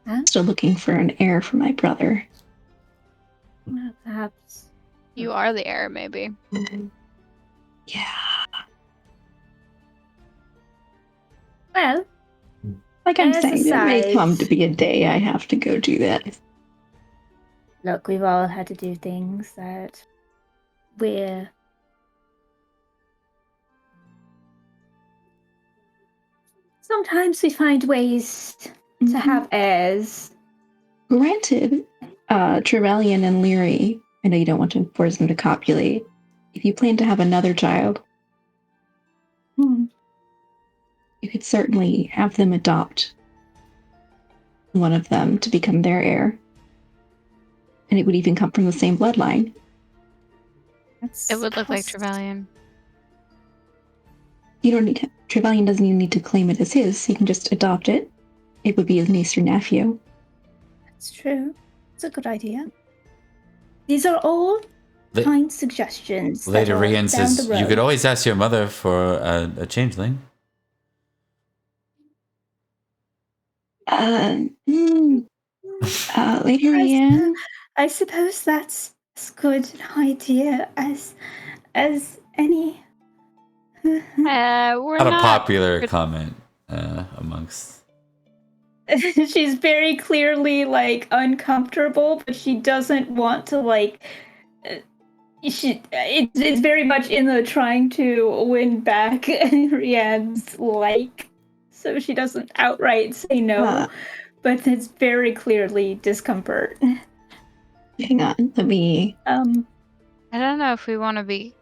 I'm still looking for an heir for my brother. Well, perhaps. You are the heir, maybe. Yeah. Well, Like I'm as a saying, it may size- come to be a day I have to go do that. Look, we've all had to do things that we're... Sometimes we find ways to have heirs. Granted, Trevelyan and Leary, I know you don't want to force them to copulate. If you plan to have another child, you could certainly have them adopt one of them to become their heir. And it would even come from the same bloodline. It would look like Trevelyan. You don't need to, Trevelyan doesn't even need to claim it as his. He can just adopt it. It would be his niece or nephew. That's true. It's a good idea. These are all kind suggestions. Lady Rian says, the road. "You could always ask your mother for a changeling." Lady Rian? I suppose that's as good an idea as any. We're Not a not popular comment amongst. She's very clearly like uncomfortable, but she doesn't want to like. It's very much in the trying to win back Rian's like, so she doesn't outright say no, but it's very clearly discomfort. Hang on, let me. I don't know if we want to be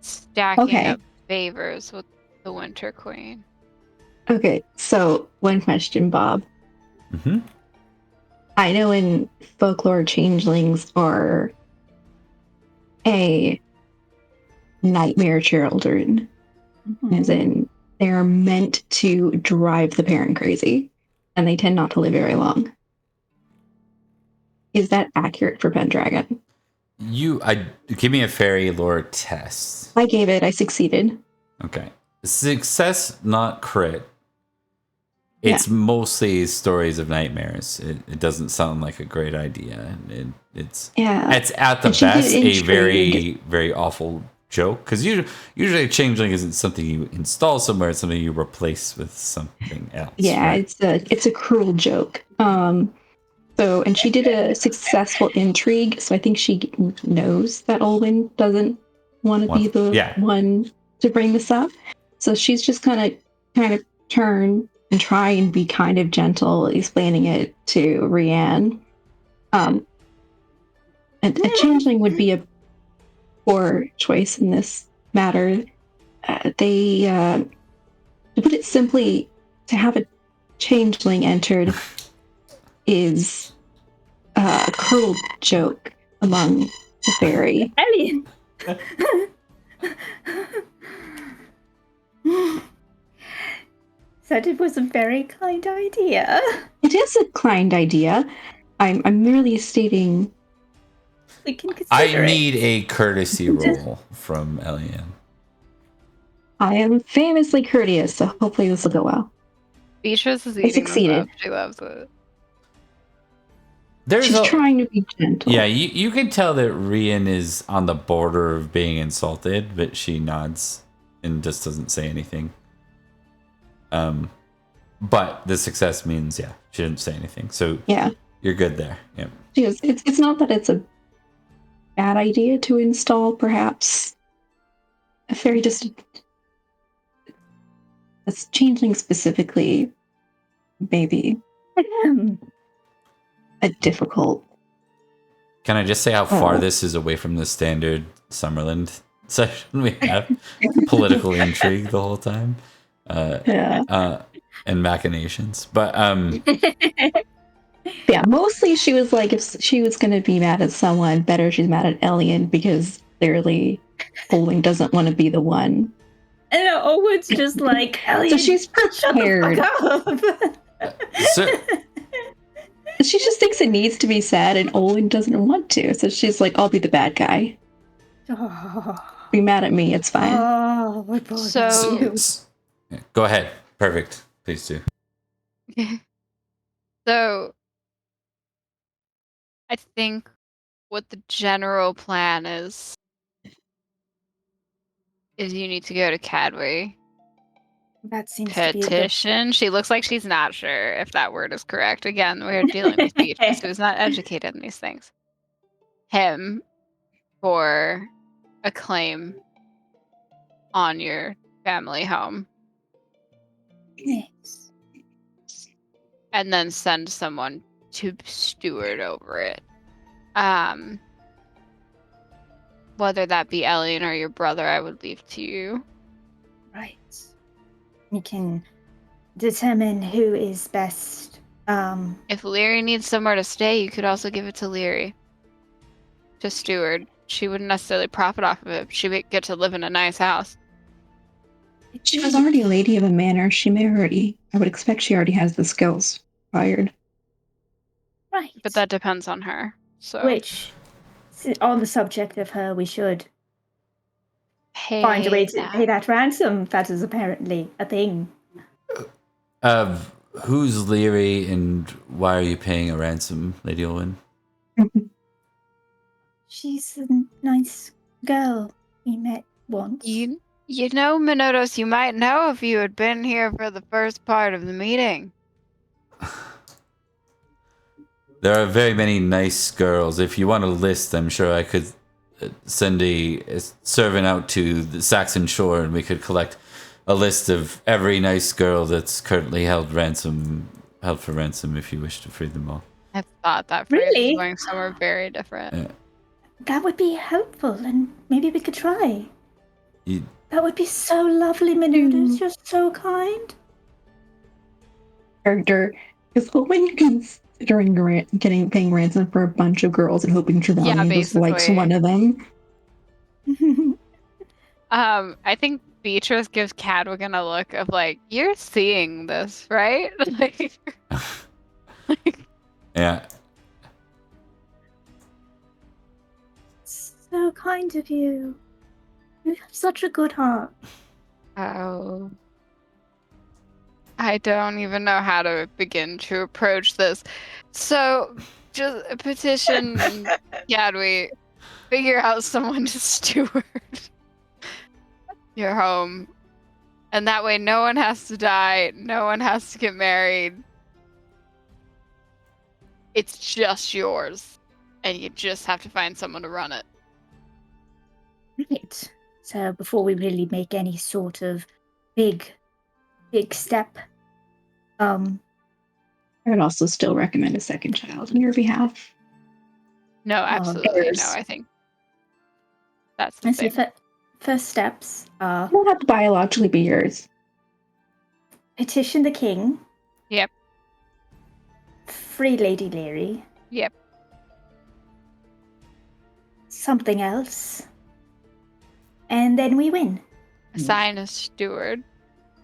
stacking up favors with the Winter Queen. Okay, so one question, Bob. Mm-hmm. I know in folklore, changelings are a nightmare children, as in they're meant to drive the parent crazy, and they tend not to live very long. Is that accurate for Pendragon? Give me a fairy lore test. I gave it. I succeeded. Okay, success, not crit. It's mostly stories of nightmares. It doesn't sound like a great idea. It's at the best a very, very awful joke, because usually a changeling isn't something you install somewhere; it's something you replace with something else. Yeah, right? it's a cruel joke. So, and she did a successful intrigue, so I think she knows that Olwen doesn't want to be the one to bring this up. So she's just kind of turn and try and be kind of gentle explaining it to Rianne. A changeling would be a poor choice in this matter. To put it simply, to have a changeling entered is a cruel joke among the Faerie. Alien. Said it was a very kind idea. It is a kind idea. I'm merely stating. We can consider I need a courtesy roll from Elian. I am famously courteous, so hopefully this will go well. Beatrice is I eating this succeeded. up. She loves it. She's trying to be gentle. Yeah, you can tell that Rian is on the border of being insulted, but she nods and just doesn't say anything. But the success means, yeah, she didn't say anything. So yeah, you're good there. Yeah. It's not that it's a bad idea to install, perhaps, a fairy, just a changeling specifically, maybe a difficult. Can I just say how far this is away from the standard Summerland session we have? Political intrigue the whole time. And machinations. But yeah, mostly she was like, if she was going to be mad at someone, better she's mad at Elian, because clearly Olin doesn't want to be the one. And Owen's just like, Elian, so she's prepared. Shut the fuck up. She just thinks it needs to be said, and Olin doesn't want to. So she's like, I'll be the bad guy. Be mad at me, it's fine. Go ahead. Perfect. Please do. So, I think what the general plan is you need to go to Cadway. That seems petition. To be She looks like she's not sure if that word is correct. Again, we're dealing with Beatrice, who's not educated in these things. Him for a claim on your family home. Yes. And then send someone to steward over it. Whether that be Elian or your brother, I would leave to you. Right. You can determine who is best. If Leary needs somewhere to stay, you could also give it to Leary. To steward. She wouldn't necessarily profit off of it. She would get to live in a nice house. She was already a lady of a manor. I would expect she already has the skills required. Right. But that depends on her. So. Which, on the subject of her, we should find a way to pay that ransom. That is apparently a thing. Who's Leary and why are you paying a ransom, Lady Owen? She's a nice girl we met once. You know, Minotos, you might know if you had been here for the first part of the meeting. There are very many nice girls. If you want a list, I'm sure I could send a servant out to the Saxon shore and we could collect a list of every nice girl that's currently held for ransom if you wish to free them all. I thought that phrase was going somewhere very different. Yeah. That would be helpful, and maybe we could try. That would be so lovely, Minotos. You're so kind. Character is Owen considering paying ransom for a bunch of girls and hoping Trevally just likes one of them. I think Beatrice gives Cadwigan a look of like, you're seeing this, right? Yeah. So kind of you. You have such a good heart. Oh. I don't even know how to begin to approach this. So, just petition Cadwy, figure out someone to steward your home. And that way no one has to die, no one has to get married. It's just yours. And you just have to find someone to run it. Right. So before we really make any sort of big step, I would also still recommend a second child on your behalf. No, absolutely no. Heirs. I think that's the I say thing. first steps are It don't have to biologically be yours. petition the king. Yep. Free Lady Leary. Yep. Something else. And then we win. Assign a steward.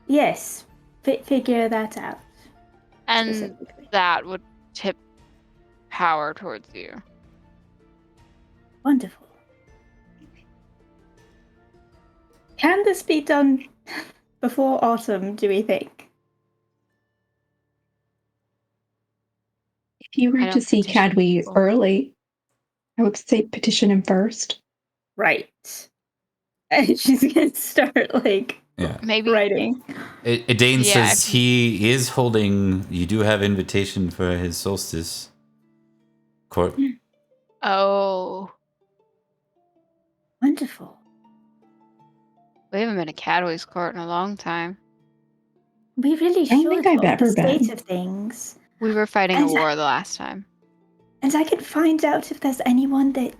Yes. Figure that out. And Specifically. that would tip power towards you. Wonderful. Can this be done before autumn, do we think? If you were to see Cadwy early, I would say petition him first. Right. And she's going to start, maybe writing. Dane says he is holding, you do have invitation for his solstice court. Oh. Wonderful. We haven't been to Cadwy's court in a long time. We really I don't think I've ever the state been. of things. We were fighting a war the last time. And I can find out if there's anyone that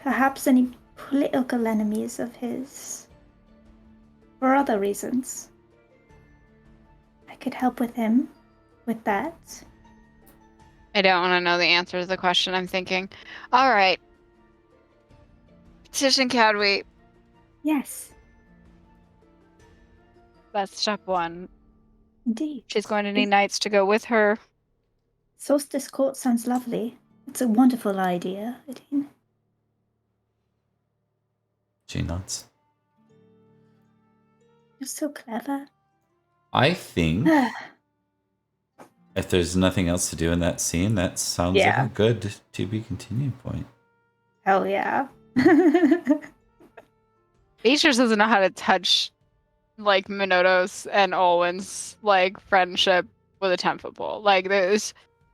perhaps any political enemies of his, for other reasons. I could help with him with that. I don't want to know the answer to the question I'm thinking. All right. Petition Cadwy. Yes. That's step one. Indeed. She's going to need knights to go with her. Solstice Court sounds lovely. It's a wonderful idea, Adine. She nods. You're so clever. I think if there's nothing else to do in that scene, that sounds like a good to be continued point. Hell yeah. Beatrice doesn't know how to touch Minotaur's and Olwen's friendship with a 10-foot pole.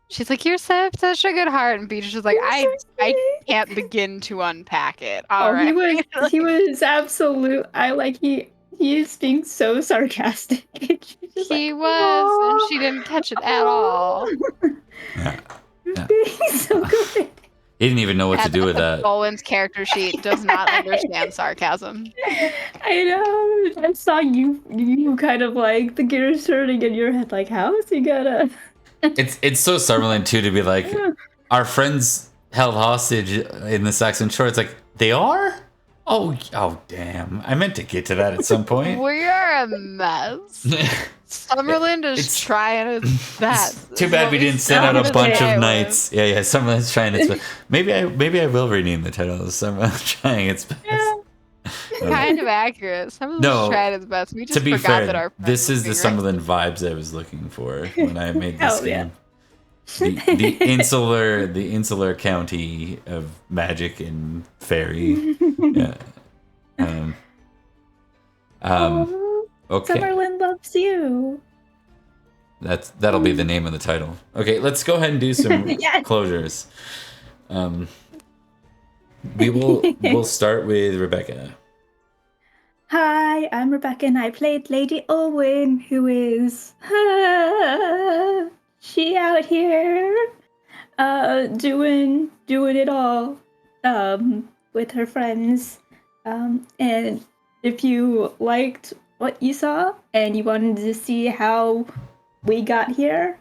She's like, you're such a good heart, and Beatrice is like, I can't begin to unpack it. All right. He was absolute. He is being so sarcastic. He was, and she didn't catch it at all. Yeah. He's so good. He didn't even know what to do with that. Olwen's character sheet does not understand sarcasm. I know. I saw you kind of the gears turning in your head, how is he gonna? It's so Summerland too to be like, our friends held hostage in the Saxon Shore. It's like, they are? Oh damn! I meant to get to that at some point. We are a mess. Summerland is trying its best. Too bad we didn't send out a bunch of knights. Yeah, Summerland's trying its best. Maybe I will rename the title. Summerland trying its best. Yeah. Kind of accurate. Summerland's trying its best. We just to be forgot fair, that our this is the Summerland vibes I was looking for when I made this game. The insular county of magic and fairy. Yeah. Okay. Summerland loves you. That'll be the name of the title. Okay, let's go ahead and do some closures. We'll start with Rebecca. Hi, I'm Rebecca, and I played Lady Olwen, who is she out here doing it all with her friends. And if you liked what you saw and you wanted to see how we got here,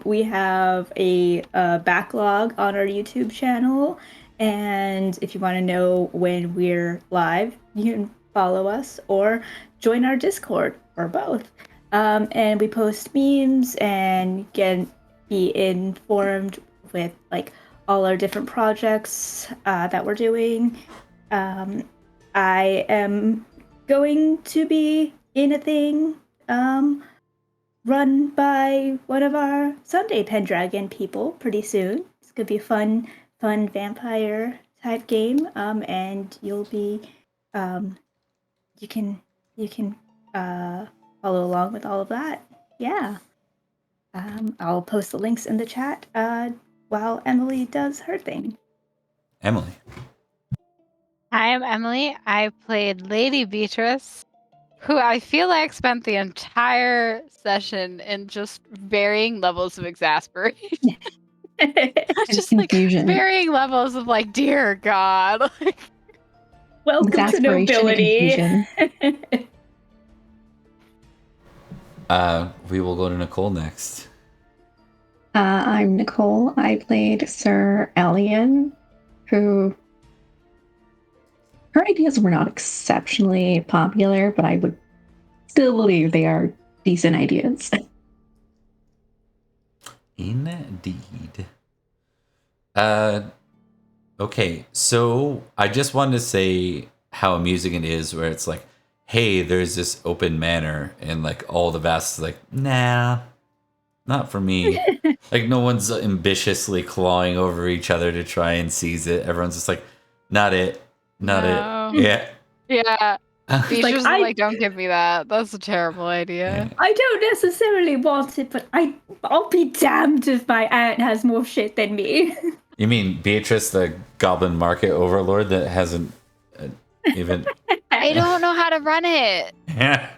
we have a backlog on our YouTube channel, and if you want to know when we're live, you can follow us or join our Discord, or both. And we post memes and can be informed with all our different projects that we're doing. I am going to be in a thing run by one of our Sunday Pendragon people pretty soon. It's gonna be a fun vampire type game, and you'll be you can follow along with all of that. Yeah. I'll post the links in the chat while Emily does her thing. Emily. Hi, I'm Emily. I played Lady Beatrice. who I feel like spent the entire session in just varying levels of exasperation. Just confusion. like varying levels of like, dear God. Welcome to Exasperation and nobility. confusion. We will go to Nicole next. I'm Nicole. I played Sir Elian, who her ideas were not exceptionally popular, but I would still believe they are decent ideas. Indeed. Okay, so I just wanted to say how amusing it is where it's like, hey, there's this open manor, and like all the vast is like, nah, not for me. Like no one's ambitiously clawing over each other to try and seize it. Everyone's just like, not it. No. Yeah. Yeah. Beatrice like, like, don't give me that. That's a terrible idea. Yeah. I don't necessarily want it, but I'll be damned if my aunt has more shit than me. You mean Beatrice, the goblin market overlord that hasn't even... I don't know how to run it. Yeah.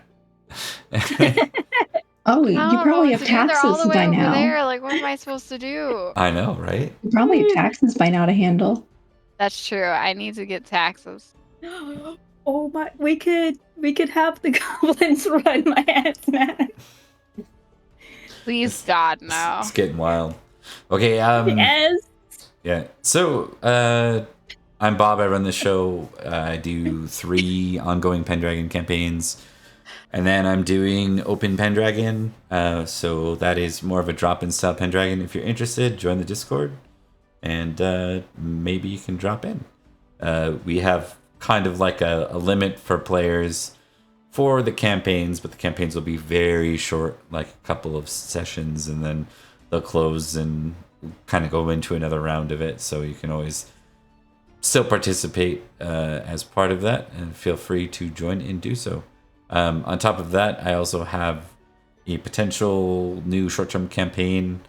Oh, you probably have They're all taxes the way by over now. there. Like, what am I supposed to do? I know, right? You probably have taxes by now to handle. That's true. I need to get taxes. Oh my! We could have the goblins run my aunt's man. Please, God, no. It's getting wild. Okay, Yes. yeah. So, I'm Bob. I run the show. I do 3 ongoing Pendragon campaigns. And then I'm doing Open Pendragon. So that is more of a drop-in style Pendragon. If you're interested, join the Discord. And maybe you can drop in. We have kind of like a limit for players for the campaigns, but the campaigns will be very short, like a couple of sessions, and then they'll close and kind of go into another round of it. So you can always still participate as part of that, and feel free to join and do so. On top of that, I also have a potential new short-term campaign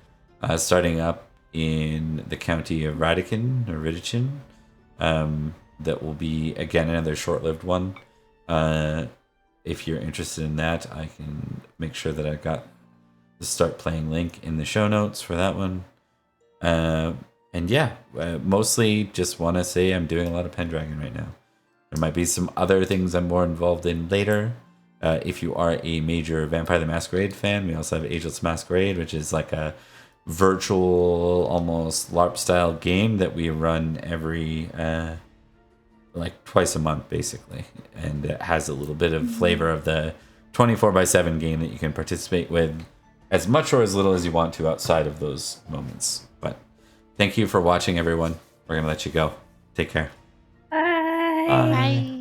starting up in the county of Radican or Ridichin. That will be, again, another short-lived one. If you're interested in that, I can make sure that I've got the start playing link in the show notes for that one. And yeah, mostly just want to say I'm doing a lot of Pendragon right now. There might be some other things I'm more involved in later. If you are a major Vampire the Masquerade fan, we also have Ageless Masquerade, which is like a virtual, almost LARP-style game that we run every... like twice a month, basically, and it has a little bit of flavor of the 24/7 game that you can participate with as much or as little as you want to outside of those moments. But thank you for watching, everyone. We're gonna let you go. Take care. Bye. Bye. Bye.